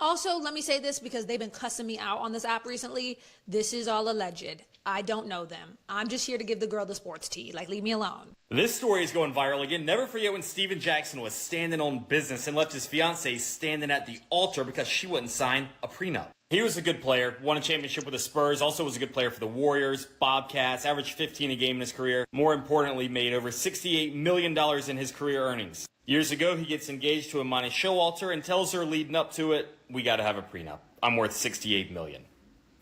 Also, let me say this because they've been cussing me out on this app recently. This is all alleged. I don't know them. I'm just here to give the girl the sports tea. Like, leave me alone. This story is going viral again. Never forget when Steven Jackson was standing on business and left his fiance standing at the altar because she wouldn't sign a prenup. He was a good player, won a championship with the Spurs, also was a good player for the Warriors, Bobcats, averaged 15 a game in his career. More importantly, made over $68 million in his career earnings. Years ago, he gets engaged to Imani Showalter and tells her leading up to it, we gotta have a prenup. I'm worth $68 million.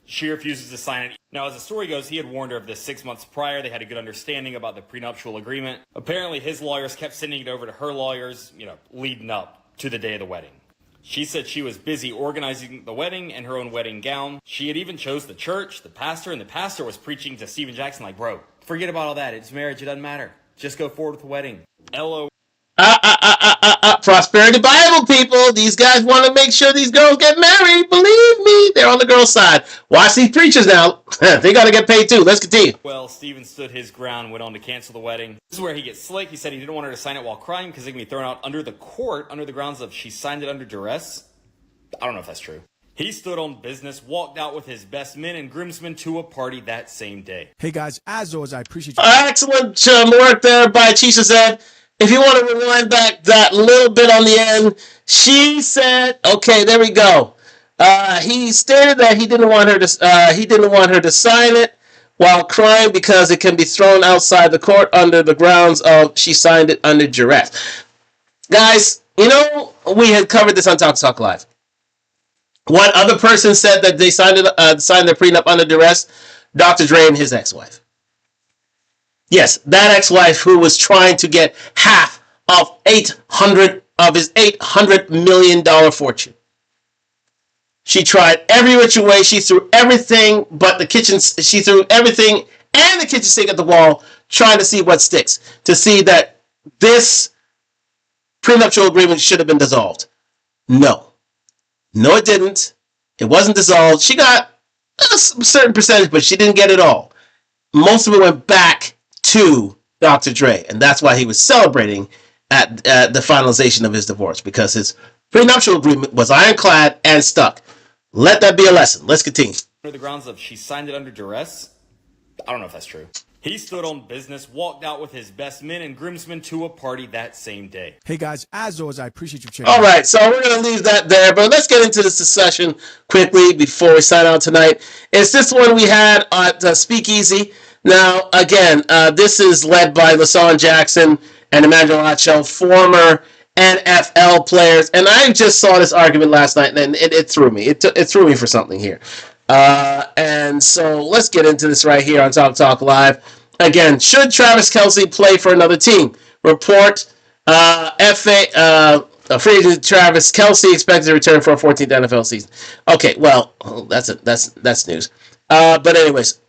She refuses to sign it. Now, as the story goes, he had warned her of this 6 months prior. They had a good understanding about the prenuptial agreement. Apparently, his lawyers kept sending it over to her lawyers, leading up to the day of the wedding. She said she was busy organizing the wedding and her own wedding gown. She had even chose the church, the pastor, and the pastor was preaching to Steven Jackson like, bro, forget about all that. It's marriage. It doesn't matter. Just go forward with the wedding. LO. Prosperity Bible people. These guys want to make sure these girls get married. Believe me, they're on the girls' side. Watch these preachers now. They got to get paid too. Let's continue. Well, Steven stood his ground, went on to cancel the wedding. This is where he gets slick. He said he didn't want her to sign it while crying because they can be thrown out under the court under the grounds of she signed it under duress. I don't know if that's true. He stood on business, walked out with his best men and groomsmen to a party that same day. Hey guys, as always, I appreciate you. Excellent work there by Chisha said. If you want to rewind back that little bit on the end, she said, okay, there we go. He stated that he didn't want her to sign it while crying because it can be thrown outside the court under the grounds of she signed it under duress. Guys, we had covered this on Talk Live. One other person said that they signed their prenup under duress, Dr. Dre and his ex-wife. Yes, that ex-wife who was trying to get half of his $800 million fortune. She tried every which way. She threw everything but the kitchen. She threw everything and the kitchen sink at the wall, trying to see what sticks. To see that this prenuptial agreement should have been dissolved. No, it didn't. It wasn't dissolved. She got a certain percentage, but she didn't get it all. Most of it went back to Dr. Dre, and that's why he was celebrating at the finalization of his divorce, because his prenuptial agreement was ironclad and stuck. Let that be a lesson. Let's continue. Under the grounds of she signed it under duress? I don't know if that's true. He stood on business, walked out with his best men and groomsmen to a party that same day. Hey guys, as always, I appreciate you checking. All right, so we're going to leave that there, but let's get into this discussion quickly before we sign out tonight. It's this one we had at Speakeasy. Now, again, this is led by LaShawn Jackson and Emmanuel Acho, former NFL players, and I just saw this argument last night, and it threw me. It threw me for something here. And so let's get into this right here on Talk Live. Again, should Travis Kelce play for another team? Report free agent Travis Kelce expected to return for a 14th NFL season. Okay, well, that's news. But anyways,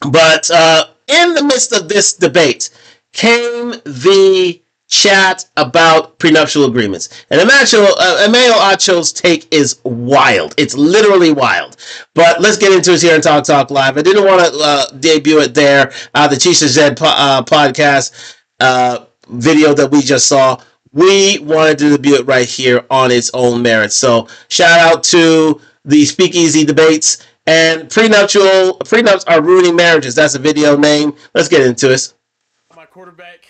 in the midst of this debate came the chat about prenuptial agreements. And Emmanuel Acho's take is wild. It's literally wild. But let's get into it here on Talk Live. I didn't want to debut it there, the Chisha Zed podcast video that we just saw. We wanted to debut it right here on its own merits. So shout out to the Speakeasy debates. And prenups are ruining marriages. That's a video name. Let's get into it. My quarterback.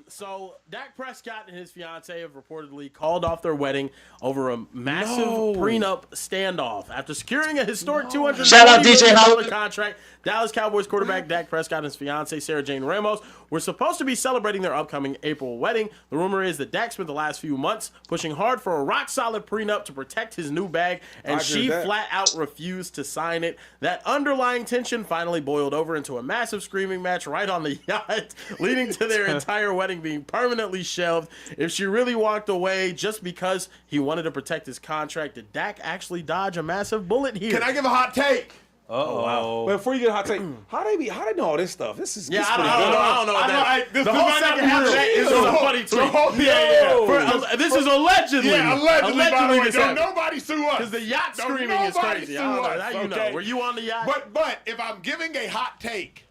So Dak Prescott and his fiance have reportedly called off their wedding over a massive prenup standoff. After securing a historic $200 million contract, Dallas Cowboys quarterback Dak Prescott and his fiance Sarah Jane Ramos were supposed to be celebrating their upcoming April wedding. The rumor is that Dak spent the last few months pushing hard for a rock-solid prenup to protect his new bag, and she flat out refused to sign it. That underlying tension finally boiled over into a massive screaming match right on the yacht, leading to their entire wedding being permanently shelved. If she really walked away just because he wanted to protect his contract, did Dak actually dodge a massive bullet here? Can I give a hot take? Oh wow! But before you get a hot take, how they know all this stuff? This is I don't know. The whole second half of that is a funny tweet. This is allegedly. Yeah, allegedly. Don't nobody sue us. Because the yacht screaming is crazy. I don't know. How you know? Were you on the yacht? But if I'm giving a hot take,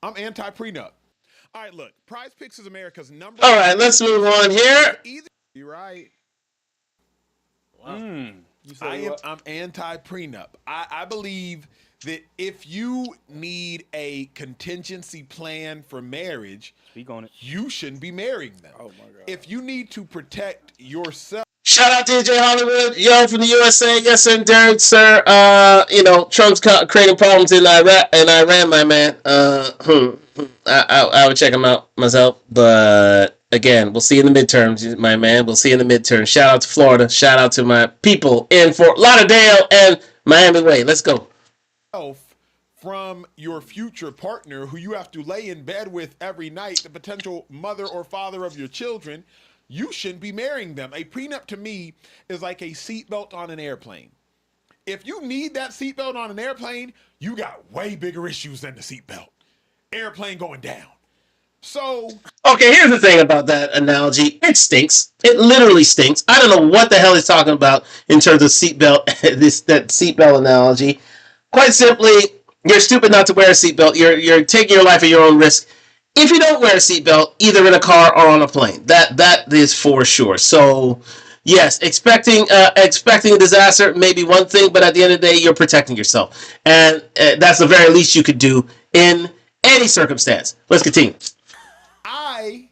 I'm anti-prenup. All right, look. Prize Picks is America's number. All right, let's move on here. You're right. I'm anti-prenup. I believe that if you need a contingency plan for marriage, you shouldn't be marrying them. Oh my God. If you need to protect yourself. Shout out to AJ Hollywood, yo from the USA. Yes, indeed, sir. Trump's creating problems in Iran, my man. I would check him out myself, but again, we'll see in the midterms, my man. We'll see in the midterms. Shout out to Florida. Shout out to my people in Fort Lauderdale and Miami Way. Let's go. From your future partner who you have to lay in bed with every night, the potential mother or father of your children, you shouldn't be marrying them. A prenup to me is like a seatbelt on an airplane. If you need that seatbelt on an airplane, you got way bigger issues than the seatbelt. Airplane going down. So okay, here's the thing about that analogy. It stinks. It literally stinks. I don't know what the hell he's talking about in terms of seatbelt. That seatbelt analogy. Quite simply, you're stupid not to wear a seatbelt. You're taking your life at your own risk. If you don't wear a seatbelt, either in a car or on a plane, that is for sure. So, yes, expecting a disaster may be one thing, but at the end of the day, you're protecting yourself, and that's the very least you could do in any circumstance. Let's continue. I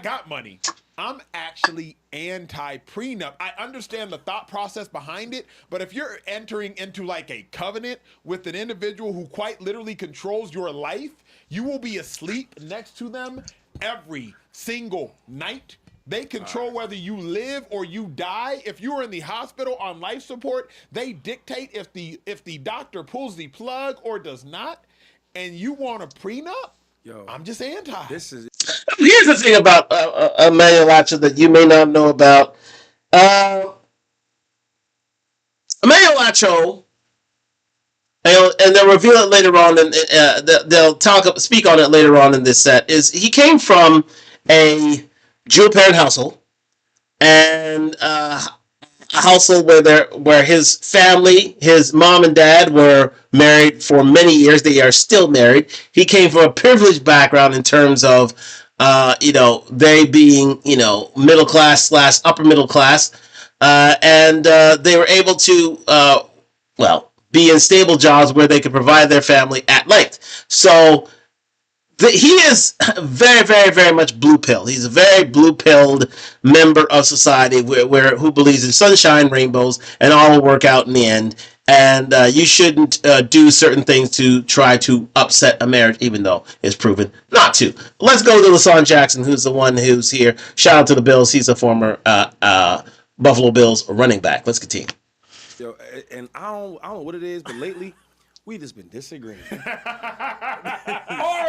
got money. I'm actually anti-prenup. I understand the thought process behind it, but if you're entering into like a covenant with an individual who quite literally controls your life, you will be asleep next to them every single night. They control whether you live or you die. If you are in the hospital on life support, they dictate if the doctor pulls the plug or does not. And you want a prenup? Yo, I'm just anti. Here's the thing about Emmanuel Acho that you may not know about. Emmanuel Acho, and they'll reveal it later on, and they'll speak on it later on in this set. Is he came from a Jew parent household, and a household where his family, his mom and dad, were married for many years. They are still married. He came from a privileged background in terms of, they being, middle class / upper middle class, and they were able to, be in stable jobs where they could provide their family at length. So he is very, very, very much blue pill. He's a very blue pilled member of society who believes in sunshine, rainbows, and all will work out in the end. And you shouldn't do certain things to try to upset a marriage, even though it's proven not to. Let's go to LaShawn Jackson, who's the one who's here. Shout out to the Bills. He's a former Buffalo Bills running back. Let's continue. Yo, and I don't know what it is, but lately we just been disagreeing. Are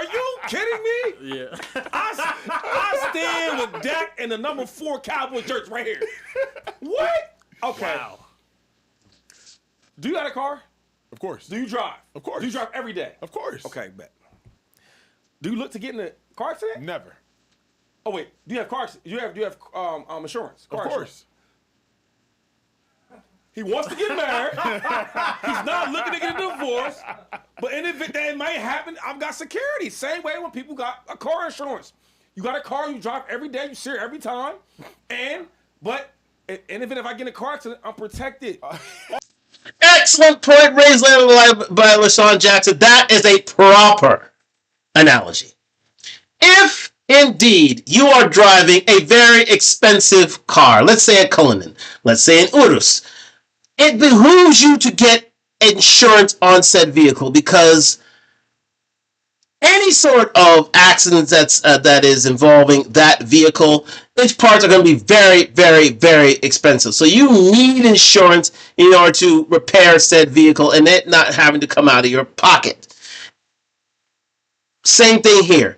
you kidding me? Yeah. I stand with Dak and the number 4 Cowboy church right here. What? Okay. Wow. Do you got a car? Of course. Do you drive? Of course. Do you drive every day? Of course. Okay, bet. Do you look to get in a car accident? Never. Oh wait, do you have car? Do you have insurance? Car of course. Insurance. He wants to get married. He's not looking to get a divorce. But in the event that it might happen, I've got security. Same way when people got a car insurance. You got a car, you drive every day, you see it every time. But in the event if I get in a car accident, I'm protected. Excellent point raised by LaShawn Jackson. That is a proper analogy. If indeed you are driving a very expensive car, let's say a Cullinan, let's say an Urus, it behooves you to get insurance on said vehicle, because any sort of accident that is involving that vehicle, its parts are going to be very, very, very expensive. So you need insurance in order to repair said vehicle and it not having to come out of your pocket. Same thing here.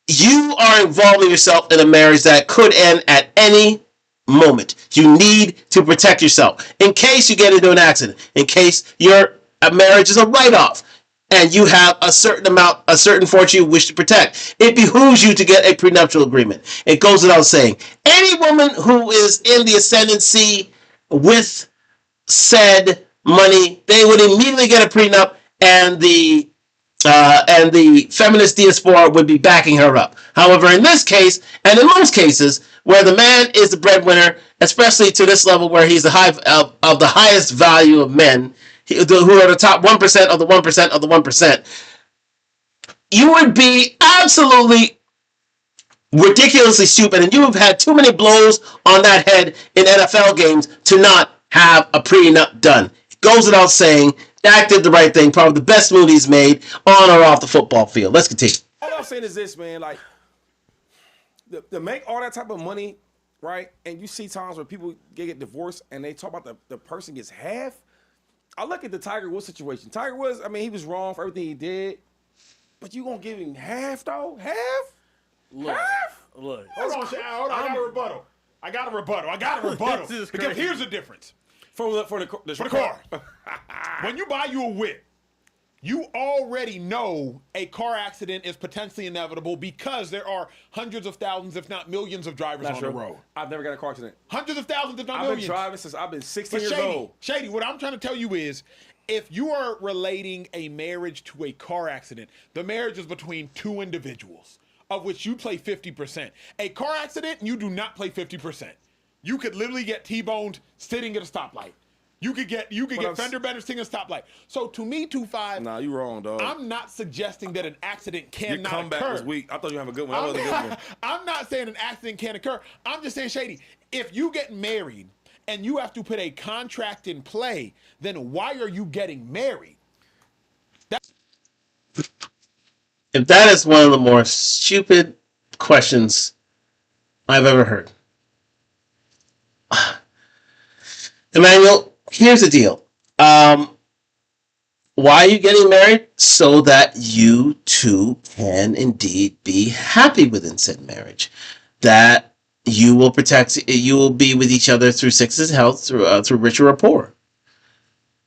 You are involving yourself in a marriage that could end at any moment. You need to protect yourself in case you get into an accident, in case your marriage is a write-off and you have a certain fortune you wish to protect. It behooves you to get a prenuptial agreement. It goes without saying. Any woman who is in the ascendancy with said money, they would immediately get a prenup, and the feminist diaspora would be backing her up. However, in this case, and in most cases, where the man is the breadwinner, especially to this level where he's the of the highest value of men, who are the top 1% of the 1% of the 1%, you would be absolutely ridiculously stupid, and you have had too many blows on that head in NFL games to not have a prenup done. It goes without saying, Dak did the right thing, probably the best move he's made on or off the football field. Let's continue. All I'm saying is this, man, like, to make all that type of money, right, and you see times where people get divorced and they talk about the person gets half. I look at the Tiger Woods situation. Tiger Woods, I mean, he was wrong for everything he did, but you gonna give him half, though? Half? Half? Hold on, I got a rebuttal. I got a rebuttal. Because here's the difference. For the car. When you buy you a whip, you already know a car accident is potentially inevitable because there are hundreds of thousands, if not millions, of drivers on the road. I've never got a car accident. Hundreds of thousands, if not millions. millions. I've been driving since I've been 16 years old. Shady, what I'm trying to tell you is, if you are relating a marriage to a car accident, the marriage is between two individuals, of which you play 50%. A car accident, you do not play 50%. You could literally get T-boned sitting at a stoplight. You could get fender benders sitting at a stoplight. So to me, 2-5. Nah, you wrong, dog. I'm not suggesting that an accident cannot occur. Your comeback was weak. I thought you have a good one. I'm not saying an accident can't occur. I'm just saying, Shady, if you get married and you have to put a contract in play, then why are you getting married? If that is one of the more stupid questions I've ever heard. Emmanuel, here's the deal. Why are you getting married? So that you two can indeed be happy within said marriage. That you will be with each other through sickness and health, through richer or poor.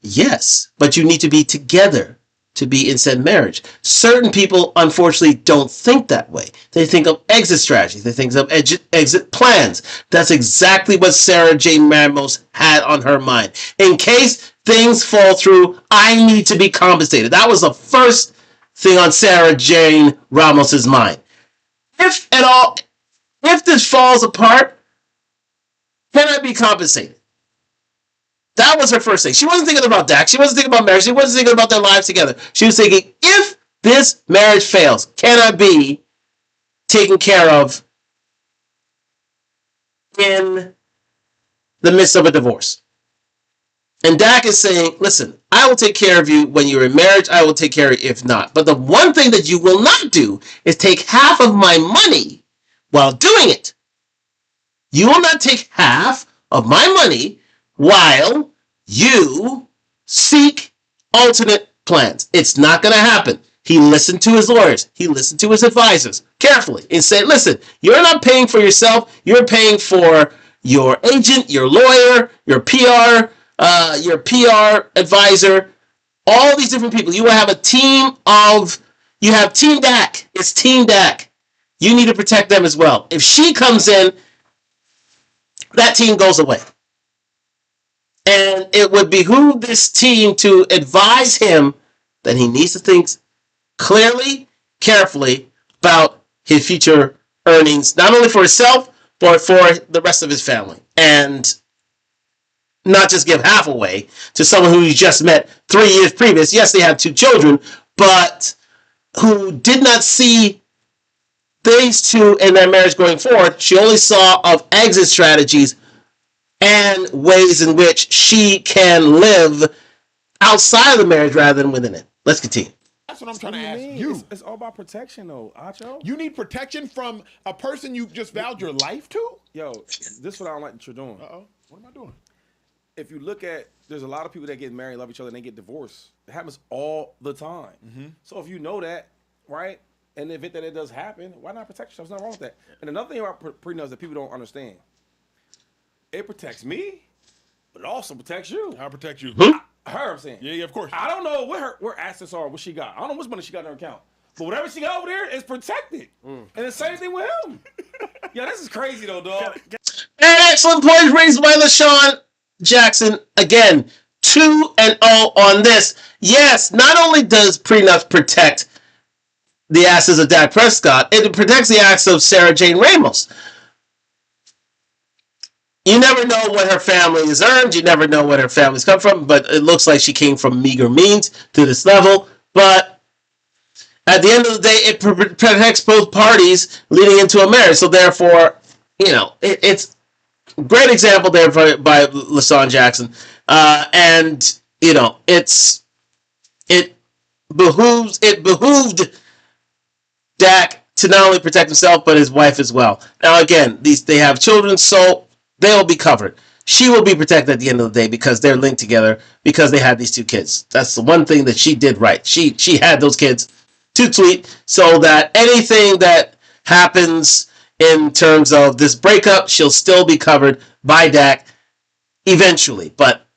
Yes, but you need to be together to be in said marriage. Certain people, unfortunately, don't think that way. They think of exit strategies. They think of exit plans. That's exactly what Sarah Jane Ramos had on her mind. In case things fall through, I need to be compensated. That was the first thing on Sarah Jane Ramos's mind. If this falls apart, can I be compensated? That was her first thing. She wasn't thinking about Dak. She wasn't thinking about marriage. She wasn't thinking about their lives together. She was thinking, if this marriage fails, can I be taken care of in the midst of a divorce? And Dak is saying, listen, I will take care of you when you're in marriage. I will take care of you if not. But the one thing that you will not do is take half of my money while doing it. You will not take half of my money while you seek alternate plans. It's not going to happen. He listened to his lawyers. He listened to his advisors carefully and said, listen, you're not paying for yourself. You're paying for your agent, your lawyer, your PR advisor, all these different people. You will have you have Team Dak. It's Team Dak. You need to protect them as well. If she comes in, that team goes away. And it would behoove this team to advise him that he needs to think clearly, carefully about his future earnings, not only for himself, but for the rest of his family. And not just give half away to someone who you just met 3 years previous. Yes, they have 2 children, but who did not see these two in their marriage going forward. She only saw of exit strategies and ways in which she can live outside of the marriage rather than within it. Let's continue. That's what I'm trying to ask you. It's all about protection, though, Acho. You need protection from a person you just vowed your life to? Yo, this is what I don't like that you're doing. Uh-oh. What am I doing? If you look at, there's a lot of people that get married, love each other, and they get divorced. It happens all the time. Mm-hmm. So if you know that, right, in the event that it does happen, why not protect yourself? There's nothing wrong with that. And another thing about prenups that people don't understand, it protects me, but it also protects you. How protect you? Her, I'm saying. Yeah, of course. I don't know what her assets are, what she got. I don't know which money she got in her account. But whatever she got over there is protected. And the same thing with him. Yeah, this is crazy, though, dog. And excellent point raised by LaShawn Jackson. Again, 2-0 on this. Yes, not only does prenup protect the assets of Dak Prescott, it protects the assets of Sarah Jane Ramos. You never know what her family has earned. You never know what her family's come from. But it looks like she came from meager means to this level. But at the end of the day, it protects both parties leading into a marriage. So therefore, it's a great example there by LaShawn Jackson. And it behooved Dak to not only protect himself but his wife as well. Now again, they have children, so they'll be covered. She will be protected at the end of the day because they're linked together because they had these 2 kids. That's the one thing that she did right. She had those kids too sweet, so that anything that happens in terms of this breakup, she'll still be covered by Dak eventually. But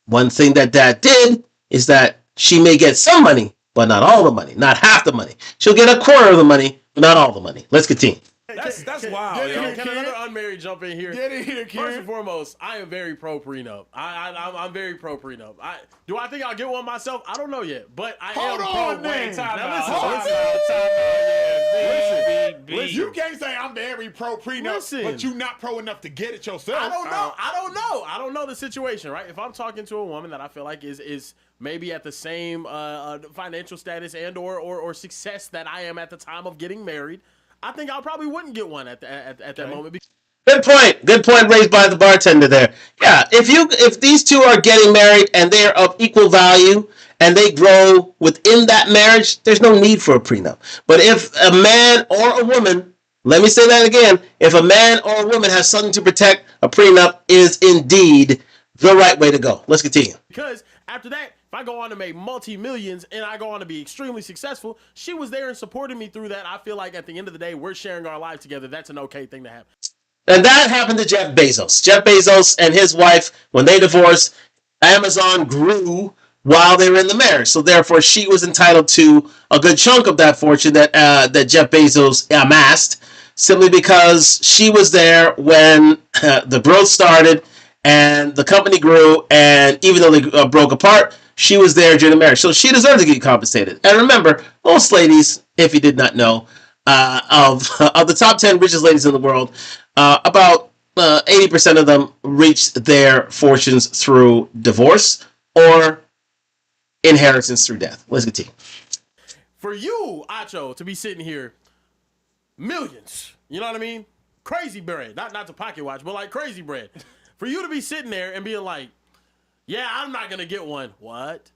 one thing that Dak did is that she may get some money, but not all the money, not half the money. She'll get a quarter of the money, but not all the money. Let's continue. That's wild. Can another unmarried jump in here? Get in here, Karen. First and foremost, I am very pro prenup. I'm very pro prenup. Do I think I'll get one myself? I don't know yet, but I am pro. Wait, listen. You can't say I'm very pro prenup, but you not pro enough to get it yourself. I don't know the situation, right? If I'm talking to a woman that I feel like is maybe at the same financial status and or success that I am at the time of getting married, I think I probably wouldn't get one at that moment. Good point raised by the bartender there. Yeah, if these 2 are getting married and they are of equal value and they grow within that marriage, there's no need for a prenup. But if a man or a woman, let me say that again, if a man or a woman has something to protect, a prenup is indeed the right way to go. Let's continue. Because after that, if I go on to make multi-millions and I go on to be extremely successful, she was there and supported me through that. I feel like at the end of the day, we're sharing our life together. That's an okay thing to happen. And that happened to Jeff Bezos. Jeff Bezos and his wife, when they divorced, Amazon grew while they were in the marriage. So therefore, she was entitled to a good chunk of that fortune that Jeff Bezos amassed, simply because she was there when the growth started and the company grew. And even though they broke apart, she was there during the marriage. So she deserved to get compensated. And remember, most ladies, if you did not know, of the top 10 richest ladies in the world, about 80% of them reached their fortunes through divorce or inheritance through death. Let's continue. For you, Acho, to be sitting here, millions, you know what I mean? Crazy bread. Not to pocket watch, but like crazy bread. For you to be sitting there and being like, yeah, I'm not going to get one. What?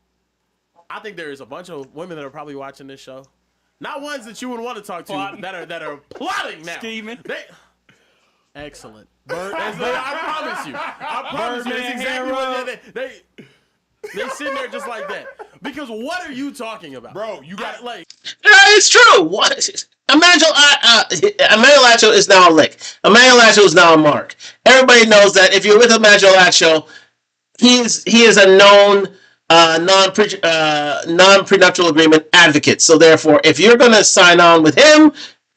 I think there is a bunch of women that are probably watching this show. Not ones that you would want to talk to that are plotting now. Scheming. Excellent. I promise you. That's exactly what they sitting there just like that. Because what are you talking about? Bro, you got it's true. What? Emmanuel Acho is now a lick. Emmanuel Acho is now a mark. Everybody knows that if you're with Emmanuel Acho, he is a known non-prenuptial agreement advocate. So therefore, if you're going to sign on with him,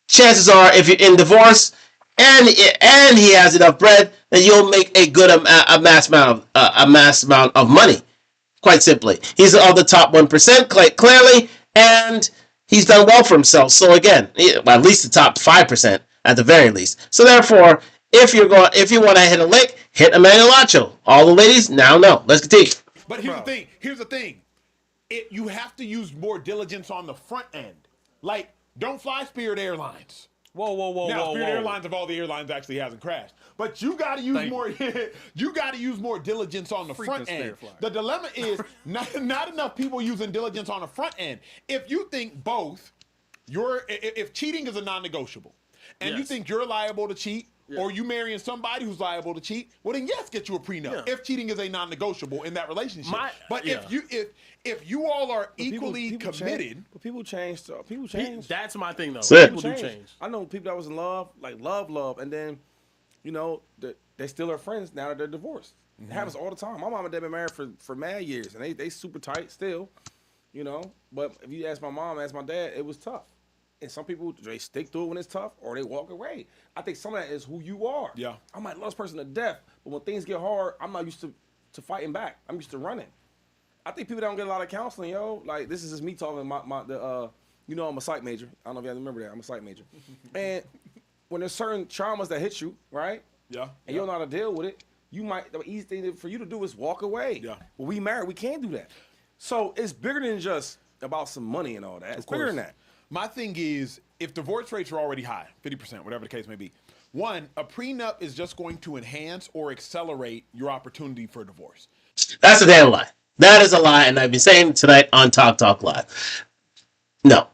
chances are, if you're in divorce and he has enough bread, then you'll make a good amass amount of money. Quite simply, he's of the top 1%, quite clearly, and he's done well for himself. So again, at least the top 5% at the very least. So therefore, if you want to hit a lick, hit Emmanuel Acho. All the ladies now know. Let's continue. But here's the thing. You have to use more diligence on the front end. Like, don't fly Spirit Airlines. Now, Spirit Airlines of all the airlines actually hasn't crashed. But you got to use more. You got to use more diligence on the front end. The dilemma is not enough people using diligence on the front end. If you think if cheating is a non-negotiable, and you think you're liable to cheat, or you marrying somebody who's liable to cheat, well then yes, get you a prenup. If cheating is a non-negotiable in that relationship. If you all are equally committed, but people change stuff. People change. That's my thing though. People do change. I know people that was in love, like love, and then they still are friends now that they're divorced. It happens all the time. My mom and dad been married for mad years, and they super tight still, But if you ask my mom, ask my dad, it was tough. And some people, they stick through it when it's tough, or they walk away. I think some of that is who you are. Yeah. I might love this person to death, but when things get hard, I'm not used to fighting back. I'm used to running. I think people don't get a lot of counseling, yo. Like, this is just me talking I'm a psych major. I don't know if you guys remember that. I'm a psych major. And when there's certain traumas that hit you, right? Yeah. And you don't know how to deal with it, the easy thing for you to do is walk away. Yeah. Well, we married, we can't do that. So it's bigger than just about some money and all that. It's bigger than that. My thing is, if divorce rates are already high, 50%, whatever the case may be, one, a prenup is just going to enhance or accelerate your opportunity for divorce. That's a damn lie. That is a lie, and I've been saying tonight on Talk Live. No.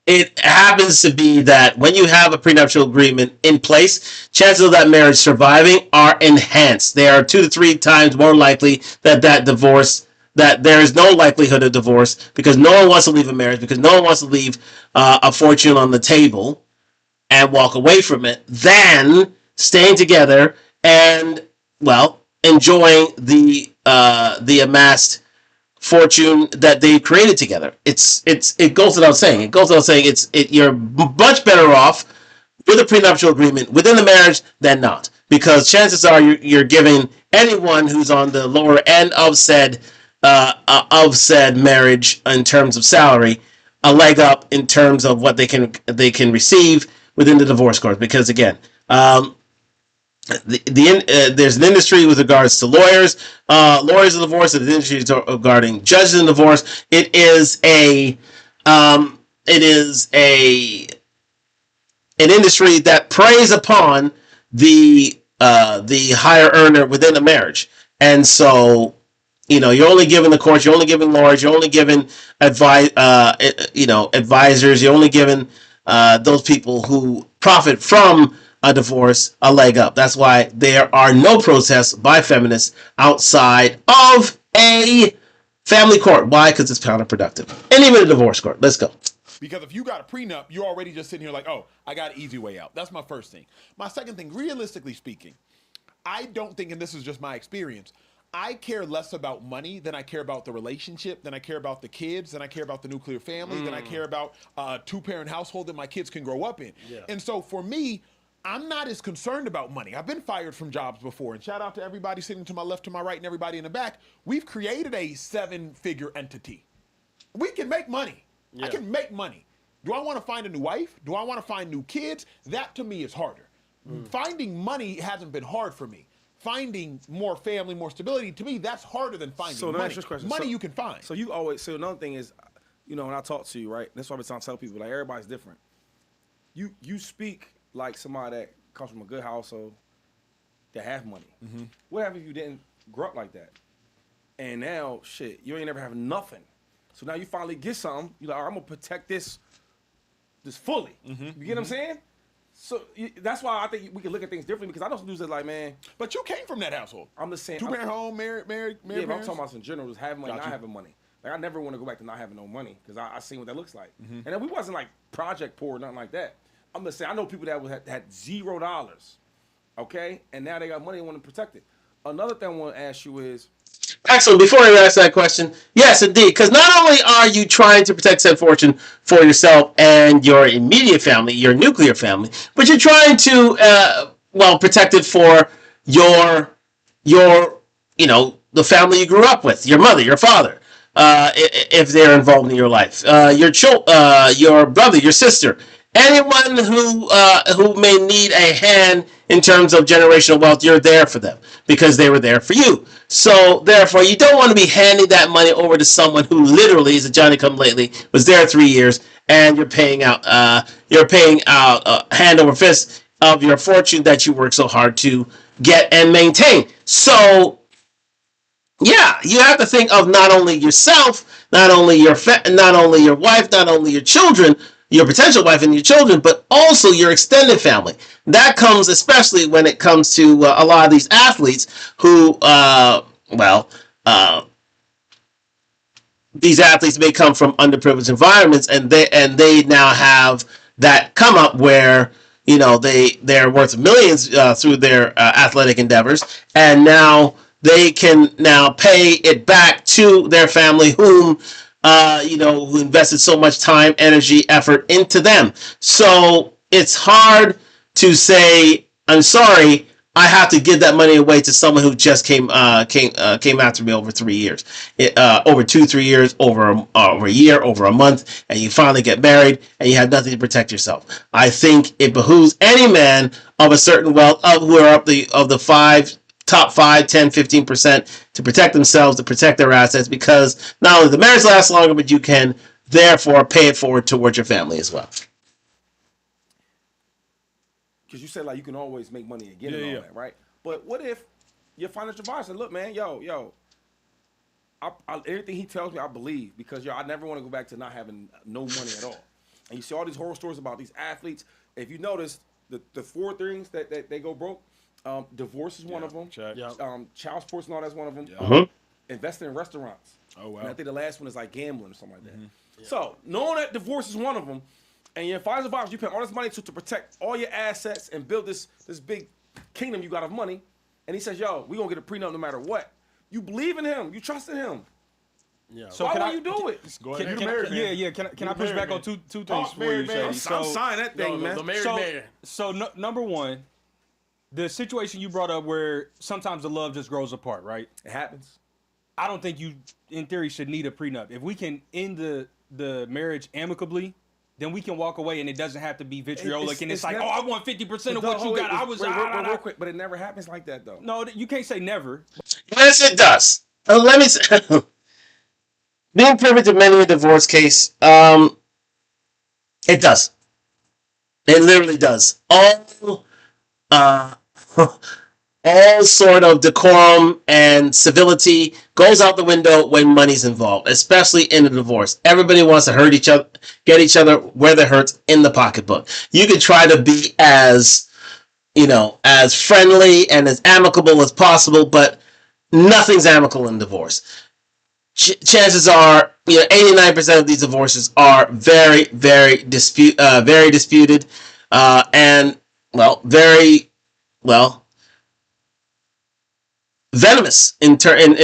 It happens to be that when you have a prenuptial agreement in place, chances of that marriage surviving are enhanced. They are 2 to 3 times more likely that there is no likelihood of divorce because no one wants to leave a marriage, because no one wants to leave a fortune on the table and walk away from it, than staying together and, well, enjoying the amassed fortune that they created together. It goes without saying. It goes without saying. You're much better off with a prenuptial agreement within the marriage than not, because chances are you're giving anyone who's on the lower end of said marriage in terms of salary a leg up in terms of what they can receive within the divorce court. Because again, there's an industry with regards to lawyers of divorce, and an industry regarding judges in divorce. It is an industry that preys upon the higher earner within a marriage, and so you're only giving the courts, you're only giving lawyers, you're only giving advisors, you're only giving those people who profit from a divorce a leg up. That's why there are no protests by feminists outside of a family court. Why? Because it's counterproductive. And even a divorce court. Let's go. Because if you got a prenup, you're already just sitting here like, oh, I got an easy way out. That's my first thing. My second thing, realistically speaking, I don't think, and this is just my experience, I care less about money than I care about the relationship, than I care about the kids, than I care about the nuclear family, than I care about a 2-parent household that my kids can grow up in. Yeah. And so for me, I'm not as concerned about money. I've been fired from jobs before, and shout out to everybody sitting to my left, to my right, and everybody in the back. We've created a 7-figure entity. We can make money. Yeah. I can make money. Do I want to find a new wife? Do I want to find new kids? That to me is harder. Finding money hasn't been hard for me. Finding more family, more stability, to me, that's harder than finding money. Money you can find. So another thing is, when I talk to you, right, that's why I'm trying to tell people, like, everybody's different. You speak like somebody that comes from a good household that have money. Mm-hmm. What happens if you didn't grow up like that? And now, you ain't never have nothing. So now you finally get something. You're like, all right, I'm going to protect this fully. Mm-hmm. You get what I'm saying? So that's why I think we can look at things differently, because I don't lose it like, man. But you came from that household. I'm just saying. 2-parent home, married yeah, but I'm talking about in general, just having money, not having money. Like, I never want to go back to not having no money, because I seen what that looks like. Mm-hmm. And then we wasn't like project poor or nothing like that. I'm just saying, I know people that had $0, okay? And now they got money and want to protect it. Another thing I want to ask you is, Excellent. Before I ask that question, yes, indeed, because not only are you trying to protect said fortune for yourself and your immediate family, your nuclear family, but you're trying to, protect it for your, the family you grew up with, your mother, your father, if they're involved in your life, your brother, your sister, anyone who may need a hand in terms of generational wealth. You're there for them because they were there for you. So therefore, you don't want to be handing that money over to someone who literally is a Johnny-come-lately, was there 3 years, and you're paying out hand over fist of your fortune that you worked so hard to get and maintain. So yeah, you have to think of not only yourself, not only your wife, not only your children, your potential wife and your children, but also your extended family. That comes especially when it comes to a lot of these athletes who, these athletes may come from underprivileged environments, and they now have that come up where they're worth millions through their athletic endeavors, and now they can now pay it back to their family, who invested so much time, energy, effort into them. So it's hard to say, I'm sorry, I have to give that money away to someone who just came after me over 3 years, over 2-3 years, over a year, over a month, and you finally get married and you have nothing to protect yourself. I think it behooves any man of a certain wealth, who are of the top 5, 10, 15%, to protect themselves, to protect their assets, because not only the marriage lasts longer, but you can therefore pay it forward towards your family as well. Because you said like you can always make money again and all that, right? But what if your financial advisor, look, man, everything he tells me, I believe, because I never want to go back to not having no money at all. And you see all these horror stories about these athletes. If you notice, the 4 things that they go broke, divorce is one of them. Child sports and all that's one of them. Investing in restaurants. Oh wow! And I think the last one is like gambling or something like that. So knowing that divorce is one of them. And your financial advisor, you pay all this money to protect all your assets and build this big kingdom you got of money. And he says, yo, we're going to get a prenup no matter what. You believe in him. You trust in him. Yeah. So why would you do it? Go ahead. Can I push back on two things for you, Shady? I'm signing that thing, man. The married man. So number one, the situation you brought up where sometimes the love just grows apart, right? It happens. I don't think you, in theory, should need a prenup. If we can end the marriage amicably, then we can walk away and it doesn't have to be vitriolic. It's like, I want 50% of what you got. Real quick, but it never happens like that, though. No, you can't say never. Yes, it does. Let me say, being privy to many a divorce case, it does. It literally does. All sort of decorum and civility goes out the window when money's involved, especially in a divorce. Everybody wants to hurt each other, get each other where the hurt's in the pocketbook. You can try to be as friendly and as amicable as possible, but nothing's amicable in divorce. Chances are, 89% of these divorces are very, very disputed, and very venomous in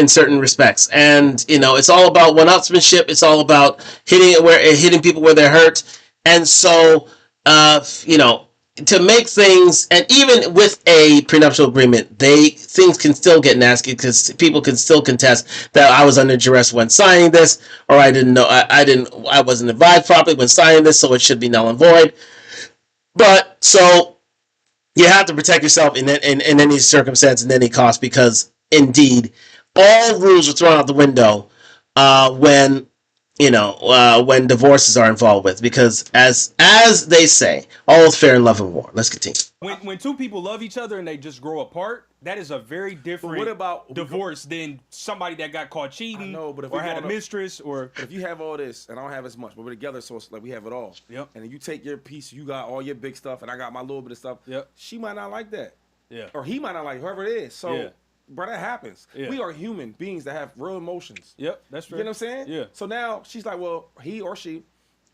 certain respects. And it's all about one-upsmanship. It's all about hitting people where they're hurt. And so to make things, and even with a prenuptial agreement, things can still get nasty because people can still contest that I was under duress when signing this, or I didn't know, I wasn't advised properly when signing this, so it should be null and void. But so you have to protect yourself in any circumstance, in any cost, because indeed all rules are thrown out the window when divorces are involved with, because as they say, all is fair in love and war. Let's continue. When two people love each other and they just grow apart, that is a very different divorce than somebody that got caught cheating or had a mistress. But if you have all this and I don't have as much, but we're together, so it's like we have it all. Yep. And then you take your piece, you got all your big stuff, and I got my little bit of stuff. Yep. She might not like that. Yeah. Or he might not like whoever it is. So, bro, that happens. Yeah. We are human beings that have real emotions. Yep, that's true. You know what I'm saying? Yeah. So now she's like, well, he or she,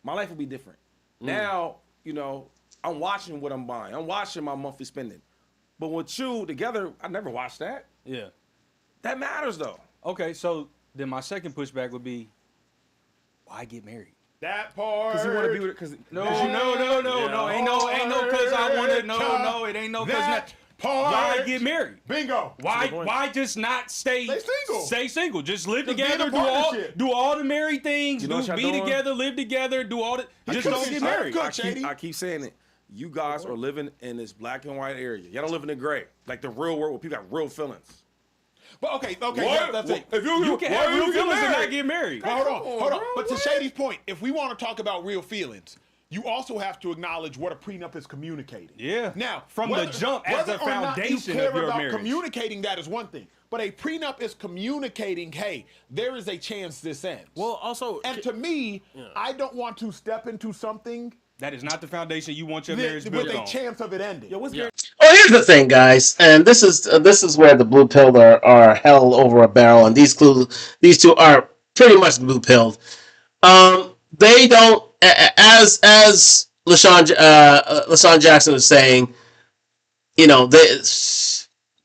my life will be different. Now, I'm watching what I'm buying. I'm watching my monthly spending. But with you together, I never watched that. Yeah. That matters, though. Okay, so then my second pushback would be, why get married? That part. Because you want to be with it. Cause no. Ain't no because I want to. No, it ain't no because not. Why get married? Bingo. Why just not stay single? Stay single. Just live together. Do all the married things. Be together. Live together. Do all the. Just don't get married. I keep saying it. You guys are living in this black and white area. Y'all don't live in the gray, like the real world where people got real feelings. But okay, that's it. If you can have real feelings and not get married. Hold on. But to Shady's point, if we want to talk about real feelings, you also have to acknowledge what a prenup is communicating. Yeah. Now, from the jump, as the foundation of your marriage. Communicating that is one thing, but a prenup is communicating, hey, there is a chance this ends. Well, also, and to me, I don't want to step into something that is not the foundation you want your marriage built on. With a chance of it ending. Oh, here's the thing, guys, and this is where the blue pilled are held over a barrel, and these two are pretty much blue pilled. They don't, as LaShawn Jackson was saying, they're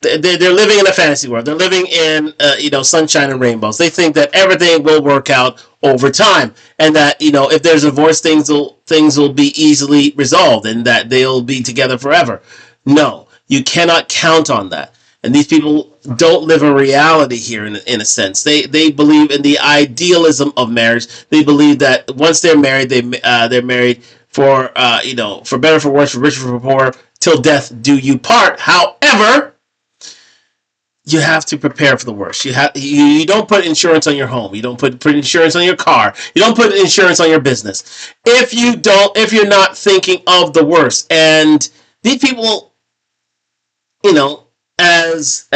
living in a fantasy world. They're living in sunshine and rainbows. They think that everything will work out over time, and that if there's a divorce, things will be easily resolved, and that they'll be together forever. No, You cannot count on that. And these people don't live in reality here, in a sense. They believe in the idealism of marriage. They believe that once they're married, they're married for for better, for worse, for richer, for poorer, till death do you part. However, you have to prepare for the worst. You don't put insurance on your home. You don't put insurance on your car. You don't put insurance on your business. If you're not thinking of the worst. And these people, as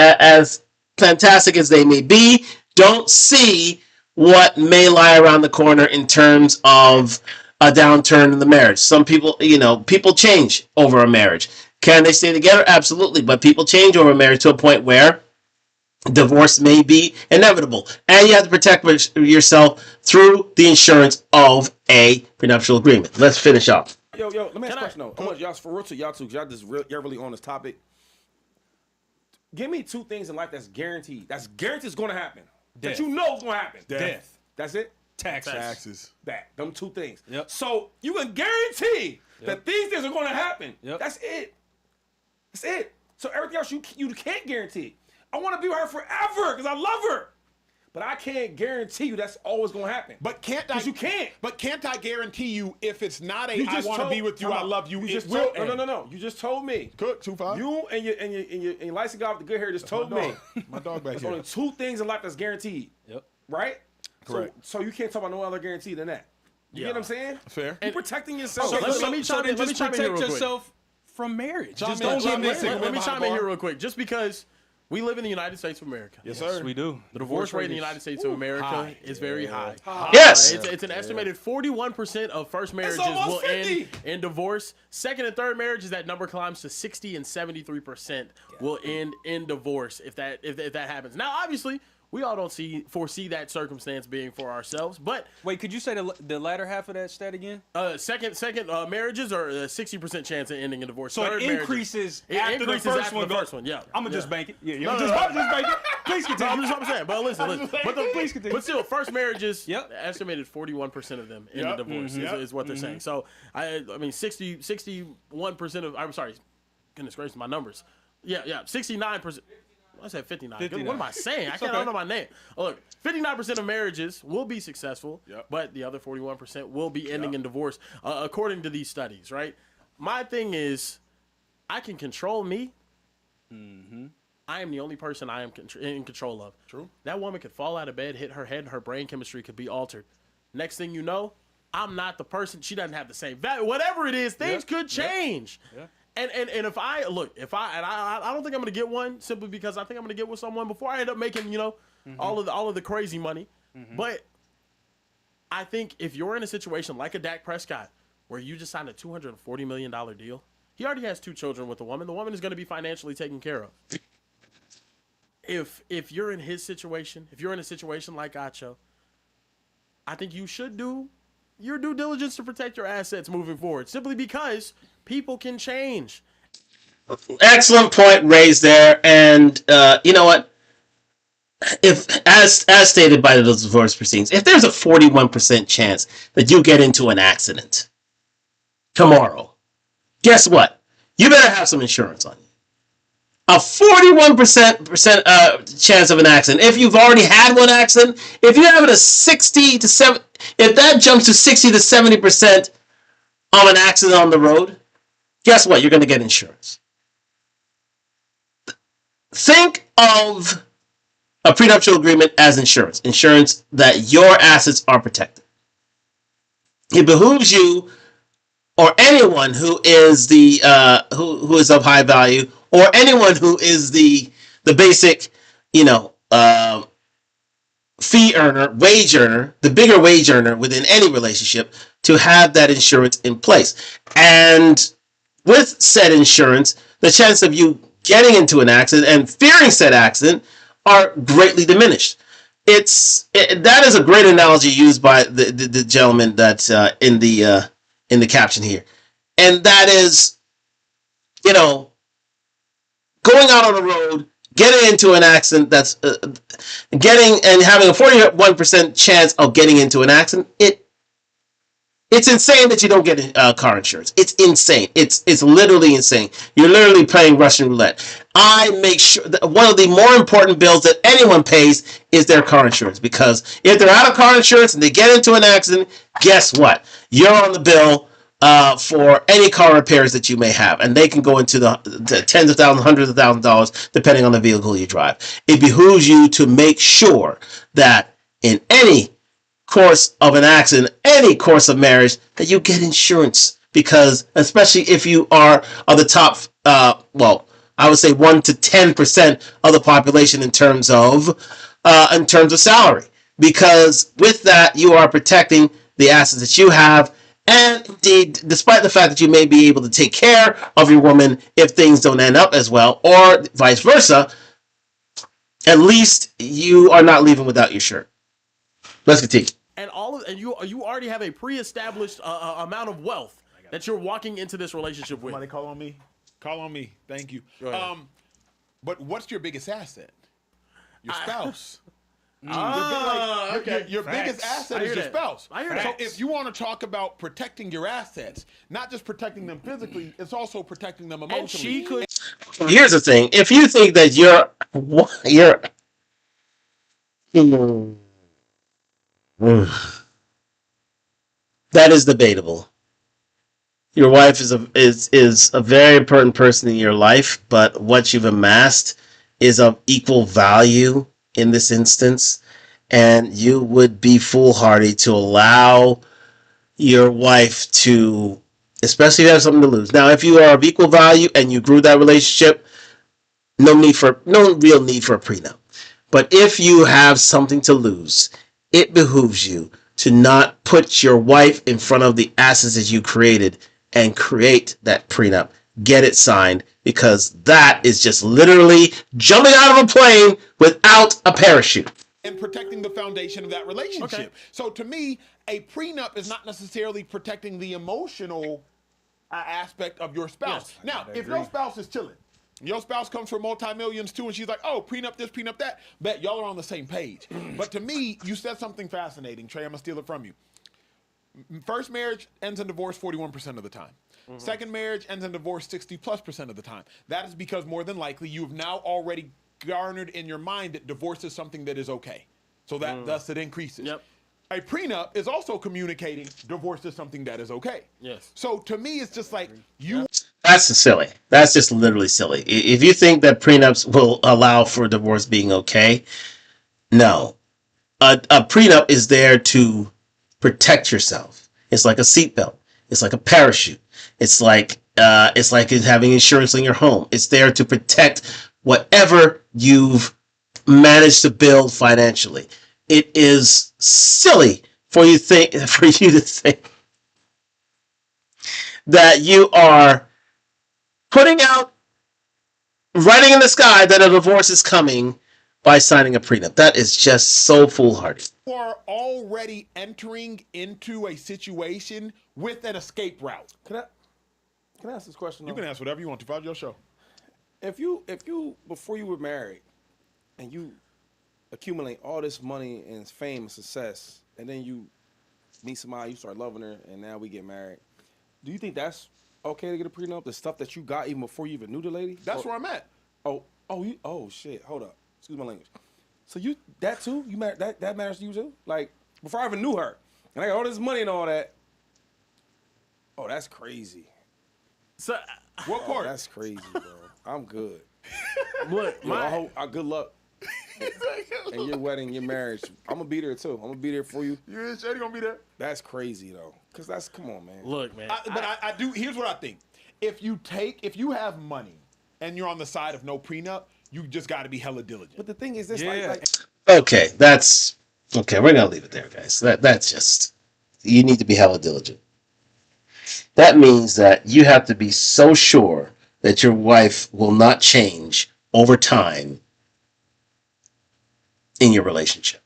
fantastic as they may be, don't see what may lie around the corner in terms of a downturn in the marriage. Some people, people change over a marriage. Can they stay together? Absolutely. But people change over a marriage to a point where divorce may be inevitable. And you have to protect yourself through the insurance of a prenuptial agreement. Let's finish up. Yo, let me ask a question though. I want y'all, for real, to y'all too, because y'all really on this topic. Give me two things in life that's guaranteed. That's guaranteed is going to happen. Death. That you know is going to happen. Death. That's it? Taxes. Them two things. Yep. So you can guarantee that these things are going to happen. Yep. That's it. That's it. So everything else you can't guarantee. I want to be with her forever because I love her. But I can't guarantee you that's always going to happen. But can't I? You can't. But can't I guarantee you if it's not I want to be with you, I love you, you it will end. No. You just told me. Cook 2-5. You and your license guy with the good hair just told me. My dog back There's here. only two things in life that's guaranteed. Yep. Right? Correct. So you can't talk about no other guarantee than that. You get what I'm saying? Fair. You're protecting yourself. let me chime in here real quick. yourself from marriage. Just don't don't give get Let me chime in here real quick. Just because we live in the United States of America. Yes, sir. we do. The divorce rate in the United States of America is very high. Yes. It's an estimated 41% of first marriages almost will end 50. in divorce. Second and third marriages, that number climbs to 60 and 73% will end in divorce if that happens. Now, obviously, we all don't foresee that circumstance being for ourselves, but Wait, could you say the latter half of that stat again? second marriages are a 60% chance of ending in divorce. So Third it marriages- increases it after increases the first after one. the first one. Yeah, I'm gonna yeah. just bank it. Yeah, No, I'm no, just no. bank it. Please No, continue. I'm just what I'm saying. But listen. Please continue. But still, first marriages, Yep. estimated 41% of them end in divorce is what they're saying. So I mean, 61% of, I'm sorry, goodness gracious, my numbers. Yeah, 69%. I said 59. 59. What am I saying? I don't know my name. Oh, look, 59% of marriages will be successful, but the other 41% will be ending in divorce, according to these studies, right? My thing is, I can control me. I am the only person I am in control of. True. That woman could fall out of bed, hit her head, and her brain chemistry could be altered. Next thing you know, I'm not the person. She doesn't have the same value. Whatever it is, things could change. Yeah. And if I don't think I'm gonna get one simply because I think I'm gonna get with someone before I end up making all of the crazy money. But I think if you're in a situation like a Dak Prescott where you just signed a $240 million deal, he already has 2 children with the woman. The woman is going to be financially taken care of. If you're in his situation, if you're in a situation like Acho, I think you should do your due diligence to protect your assets moving forward, simply because people can change. Excellent point raised there. And you know what? If, as stated by the divorce proceedings, if there's a 41% chance that you get into an accident tomorrow, guess what? You better have some insurance on you. A 41% chance of an accident. If you've already had one accident, if you're having a 60 to 7, if that jumps to 60 to 70% of an accident on the road, guess what? You're going to get insurance. Think of a prenuptial agreement as insurance. Insurance that your assets are protected. It behooves you or anyone who is the who is of high value, or anyone who is the basic, fee earner, wage earner, the bigger wage earner within any relationship, to have that insurance in place. And with said insurance, the chance of you getting into an accident and fearing said accident are greatly diminished. That is a great analogy used by the gentleman that's in the caption here, and that is, going out on the road, getting into an accident, that's having a 41% chance of getting into an accident. It's insane that you don't get car insurance. It's insane. It's literally insane. You're literally playing Russian roulette. I make sure that one of the more important bills that anyone pays is their car insurance, because if they're out of car insurance and they get into an accident, guess what? You're on the bill for any car repairs that you may have, and they can go into the tens of thousands, hundreds of thousands of dollars, depending on the vehicle you drive. It behooves you to make sure that in any course of an accident, any course of marriage, that you get insurance, because especially if you are of the top, I would say 1 to 10% of the population in terms of salary, because with that you are protecting the assets that you have, and indeed, despite the fact that you may be able to take care of your woman if things don't end up as well, or vice versa, at least you are not leaving without your shirt. Let's continue. And you already have a pre-established amount of wealth that you're walking into this relationship with. Somebody call on me. Call on me. Thank you. But what's your biggest asset? Your spouse. Your biggest asset is your spouse. So if you want to talk about protecting your assets, not just protecting them physically, it's also protecting them emotionally. Here's the thing: if you think that that is debatable. Your wife is a very important person in your life, but what you've amassed is of equal value in this instance, and you would be foolhardy to allow your wife to, especially if you have something to lose. Now, if you are of equal value and you grew that relationship, no real need for a prenup. But if you have something to lose, it behooves you to not put your wife in front of the assets that you created and create that prenup. Get it signed, because that is just literally jumping out of a plane without a parachute. And protecting the foundation of that relationship. Okay. So to me, a prenup is not necessarily protecting the emotional aspect of your spouse. Yes, now, if your spouse is chilling, your spouse comes from multi-millions too, and she's like, oh, prenup this, prenup that, bet y'all are on the same page. But to me, you said something fascinating. Trey, I'm going to steal it from you. First marriage ends in divorce 41% of the time. Mm-hmm. Second marriage ends in divorce 60+% of the time. That is because more than likely you've now already garnered in your mind that divorce is something that is okay. So that thus it increases. Yep. A prenup is also communicating divorce is something that is okay. Yes. So to me, it's just like you. That's silly. That's just literally silly. If you think that prenups will allow for divorce being okay, no. A prenup is there to protect yourself. It's like a seatbelt. It's like a parachute. It's like having insurance on your home. It's there to protect whatever you've managed to build financially. It is silly for you to think that you are putting out, writing in the sky that a divorce is coming by signing a prenup. That is just so foolhardy. You are already entering into a situation with an escape route. Can I ask this question? You can ask whatever you want to. Follow your show. If you before you were married and you accumulate all this money and fame and success, and then you meet somebody, you start loving her, and now we get married, do you think that's okay to get a prenup? The stuff that you got even before you even knew the lady? That's where I'm at. Oh shit, hold up. Excuse my language. So you, that too? You married, that matters to you too? Like, before I even knew her, and I got all this money and all that. Oh, that's crazy. So, what part? That's crazy, bro. I'm good. Look, good luck. And your wedding, your marriage, I'm gonna be there too. I'm gonna be there for you. You and Shady gonna be there? That's crazy though, cause that's, come on, man. Look, man. I do. Here's what I think. If you have money and you're on the side of no prenup, you just got to be hella diligent. But the thing is, this okay. We're gonna leave it there, guys. That's just, you need to be hella diligent. That means that you have to be so sure that your wife will not change over time in your relationship.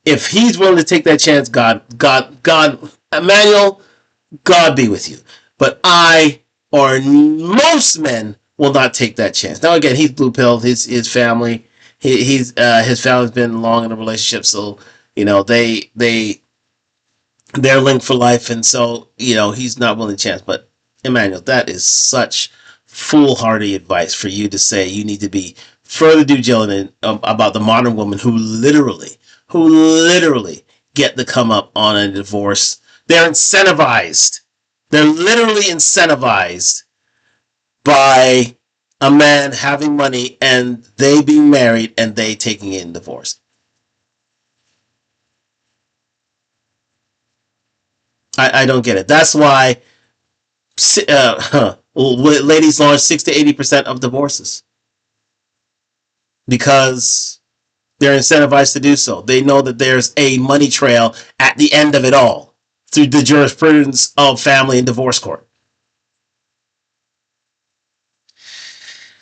If he's willing to take that chance, God, Emmanuel, God be with you. But most men will not take that chance. Now again, he's blue pilled. His family, his family's been long in a relationship, so they they're linked for life, and so he's not willing to chance. But Emmanuel, that is such foolhardy advice for you to say. You need to be further due diligent about the modern woman who literally get the come up on a divorce. They're incentivized. They're literally incentivized by a man having money and they being married and they taking in divorce. I don't get it. That's why ladies launch 60 to 80% of divorces, because they're incentivized to do so. They know that there's a money trail at the end of it all through the jurisprudence of family and divorce court.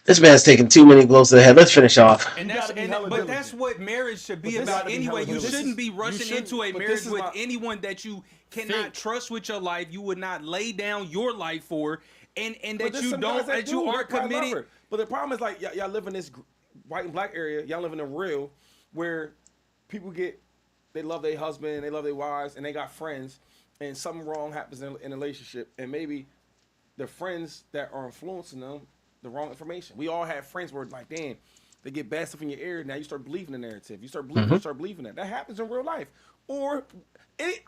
This man's taking too many blows to the head. Let's finish off. But that's what marriage should be about anyway. You shouldn't be rushing into a marriage with anyone that you cannot trust with your life. You would not lay down your life for, and that you aren't committed. But the problem is, like, y'all live in this white and black area. Y'all live in a real where people they love their husband, they love their wives, and they got friends, and something wrong happens in a relationship, and maybe the friends that are influencing them the wrong information. We all have friends where, like, damn, they get bad stuff in your ear. Now you start believing the narrative. You start believing that. That happens in real life. Or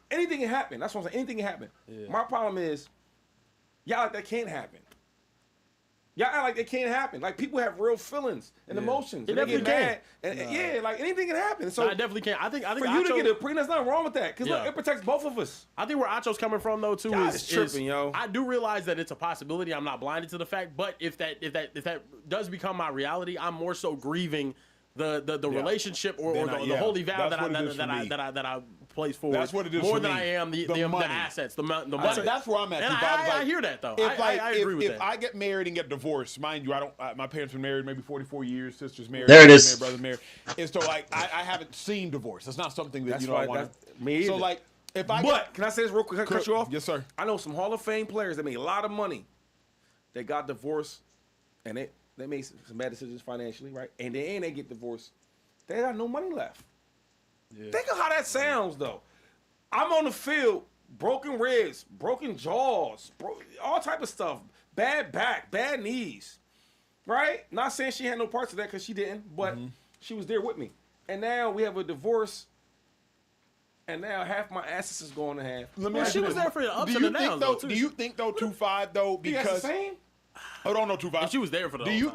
anything can happen. That's what I'm saying. Anything can happen. Yeah. My problem is, y'all like that can't happen. Y'all act like it can't happen. Like, people have real feelings and emotions. It definitely can. And like, anything can happen. So I definitely can. I think for you to get a prenup, there's nothing wrong with that, because look, it protects both of us. I think where Acho's coming from, though, too, is tripping, yo. I do realize that it's a possibility. I'm not blinded to the fact, but if that does become my reality, I'm more so grieving the relationship or the holy vow that I place forward. That's what it is more for than me. I am the assets, the money. That's where I'm at. And I hear that, though. I agree with that. If I get married and get divorced, mind you, my parents been married maybe 44 years, sisters married. There it is. Brothers married. And so, like, I haven't seen divorce. It's not something that I want to. Me either. So, like, can I say this real quick? Can I cut you off? Yes, sir. I know some Hall of Fame players that made a lot of money. They got divorced, and they made some bad decisions financially, right? And then they get divorced. They got no money left. Yeah. Think of how that sounds, though. I'm on the field, broken ribs, broken jaws, all type of stuff, bad back, bad knees, right? Not saying she had no parts of that, because she didn't, but she was there with me. And now we have a divorce, and now half my assets is going to half. She was there for the ups and the downs, though. Do you think, though, 2-5, though, because... I don't know, 2-5. She was there for the Do you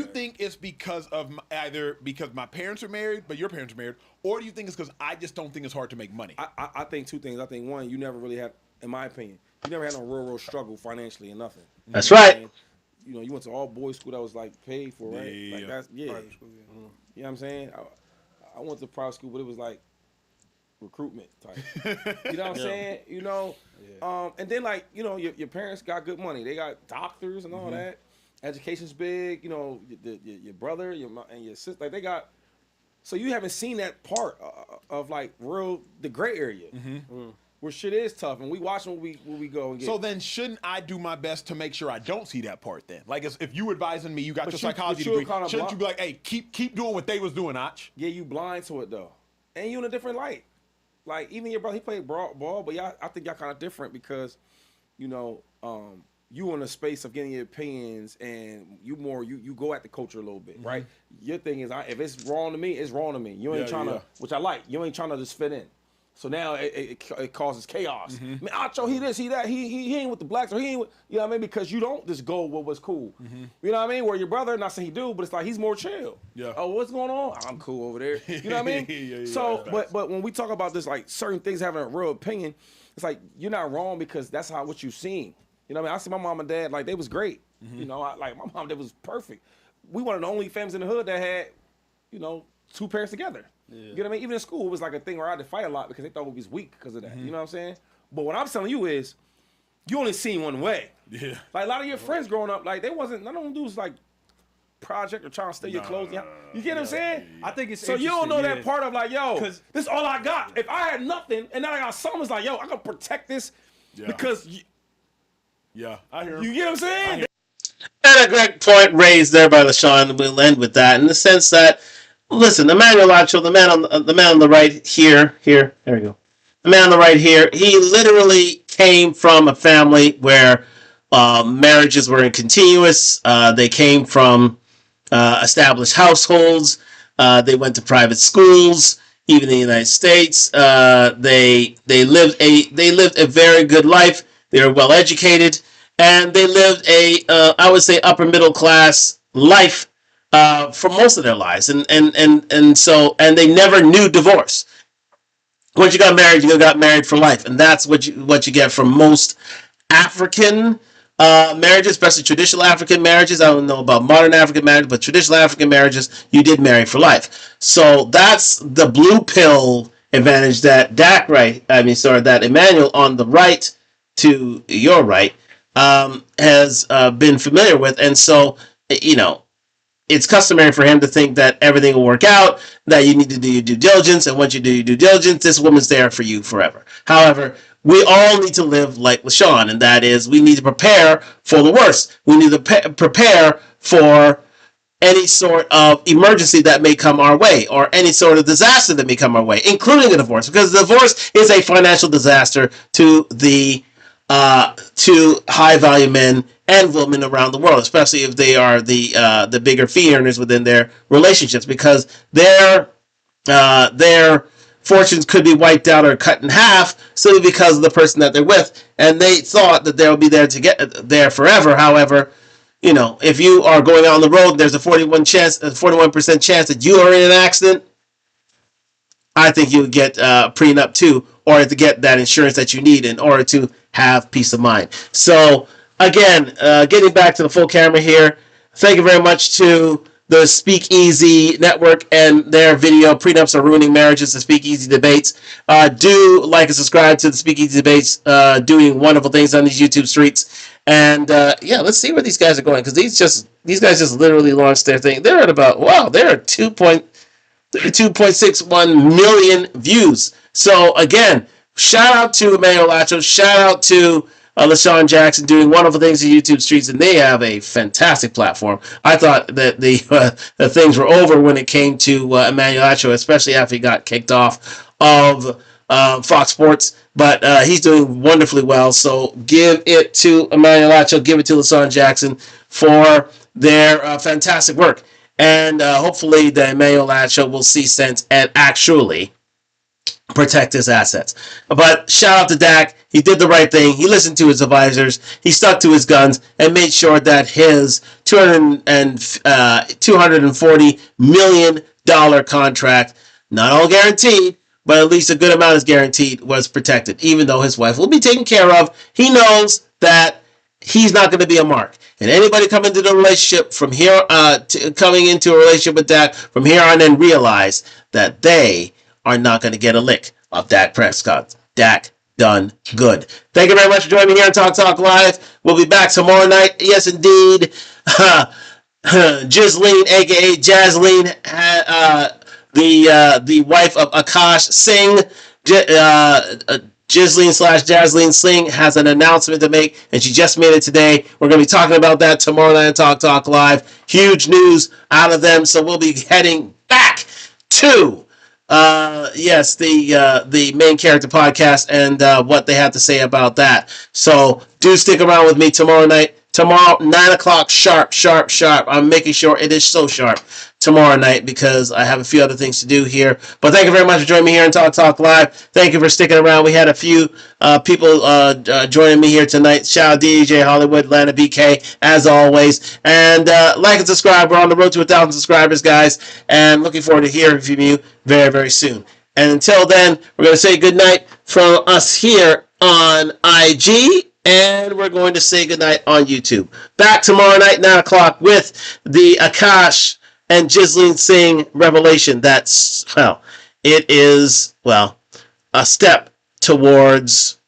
think it's because of either because my parents are married, but your parents are married, or do you think it's because I just don't think it's hard to make money? I think two things. I think, one, you never really had, in my opinion, you never had no real struggle financially or nothing. That's right. You went to all boys school that was, like, paid for, right? Yeah. Like, that's, You know what I'm saying? I went to private school, but it was like recruitment type. You know what I'm saying? You know, and then, like, you know, your parents got good money. They got doctors and all that. Education's big. You know, your brother, your mom, and your sister, like, they got. So you haven't seen that part of like the gray area where shit is tough, and we watching where we go and get. So then, shouldn't I do my best to make sure I don't see that part? Then, like, if you advising me, you got your psychology degree, shouldn't you be like, hey, keep doing what they was doing, Ach? Yeah, you blind to it though, and you in a different light. Like, even your brother, he played ball, but I think y'all kind of different because, you know, you in a space of getting your opinions, and you go at the culture a little bit, right? Your thing is, if it's wrong to me, it's wrong to me. You ain't trying to, which I like. You ain't trying to just fit in. So now it causes chaos. Man, Acho, he this, he that, he ain't with the blacks, or he ain't with, you know what I mean? Because you don't just go with what's cool. You know what I mean? Where your brother, not saying he do, but it's like he's more chill. Yeah. Oh, what's going on? I'm cool over there. You know what I mean? So, but when we talk about this, like, certain things having a real opinion, it's like you're not wrong because that's what you've seen. You know what I mean? I see my mom and dad, like, they was great. You know, like, my mom, that was perfect. We one of the only families in the hood that had, you know, two parents together. You know what I mean? Even in school, it was like a thing where I had to fight a lot because they thought we was weak because of that. You know what I'm saying? But what I'm telling you is, you only seen one way. Yeah. Like, a lot of your friends growing up, like, they wasn't, none of them dudes, like, project or trying to steal your clothes. You get what I'm saying? I think it's so you don't know that part of, like, yo, this is all I got. If I had nothing and now I got something, it's like, yo, I gotta protect this because I hear him. You get what I'm saying? And a great point raised there by LaShawn. We'll end with that in the sense that, listen, Emmanuel Acho, the man on the right here, there we go. man on the right here, he literally came from a family where marriages were continuous. They came from established households. They went to private schools, even in the United States. They lived a very good life. They were well educated, and they lived I would say upper middle class life for most of their lives. And they never knew divorce. Once you got married, you got married for life, and that's what you get from most African marriages, especially traditional African marriages. I don't know about modern African marriages, but traditional African marriages, you did marry for life. So that's the blue pill advantage that that Emmanuel on the right to your right has been familiar with, and so it's customary for him to think that everything will work out, that you need to do your due diligence, and once you do your due diligence, this woman's there for you forever. However, we all need to live like LaShawn, and that is we need to prepare for the worst. We need to prepare for any sort of emergency that may come our way, or any sort of disaster that may come our way, including a divorce, because the divorce is a financial disaster to high value men and women around the world, especially if they are the bigger fee earners within their relationships, because their fortunes could be wiped out or cut in half simply because of the person that they're with, and they thought that they'll be there to get there forever. However, if you are going out on the road, there's a 41% chance that you are in an accident. I think you would get prenup too, or to get that insurance that you need in order to have peace of mind. So again, getting back to the full camera here, thank you very much to the Speakeasy Network and their video, Prenups Are Ruining Marriages, the Speakeasy Debates. Do like and subscribe to the Speakeasy Debates, doing wonderful things on these YouTube streets. And let's see where these guys are going, because these guys just literally launched their thing. They're at about, they're at 2.61 million views. So again, shout out to Emmanuel Lacho, shout out to LaShawn Jackson doing wonderful things in YouTube streets, and they have a fantastic platform. I thought that the things were over when it came to Emmanuel Lacho, especially after he got kicked off of Fox Sports, but he's doing wonderfully well. So give it to Emmanuel Lacho, give it to LaShawn Jackson for their fantastic work. And hopefully the Emmanuel Lacho will see sense and actually protect his assets. But shout out to Dak. He did the right thing. He listened to his advisors. He stuck to his guns and made sure that his $240 million contract, not all guaranteed, but at least a good amount is guaranteed, was protected, even though his wife will be taken care of. He knows that he's not going to be a mark. And anybody coming into the relationship from here, coming into a relationship with Dak from here on in, realize that they are not going to get a lick of Dak Prescott. Dak done good. Thank you very much for joining me here on Talk Live. We'll be back tomorrow night. Yes, indeed. Jazleen, aka Jazleen, the wife of Akash Singh. Jazleen Singh has an announcement to make, and she just made it today. We're going to be talking about that tomorrow night on Talk Live. Huge news out of them, so we'll be heading back to the main character podcast and what they have to say about that. So do stick around with me tomorrow night. Tomorrow, 9 o'clock sharp. I'm making sure it is so sharp tomorrow night because I have a few other things to do here. But thank you very much for joining me here on Talk Live. Thank you for sticking around. We had a few people joining me here tonight. Shout out DJ Hollywood, Atlanta BK, as always. And like and subscribe. We're on the road to 1,000 subscribers, guys. And looking forward to hearing from you very, very soon. And until then, we're going to say goodnight from us here on IG. And we're going to say goodnight on YouTube. Back tomorrow night, 9 o'clock, with the Akash and Jazleen Singh revelation. That's, it is, a step towards,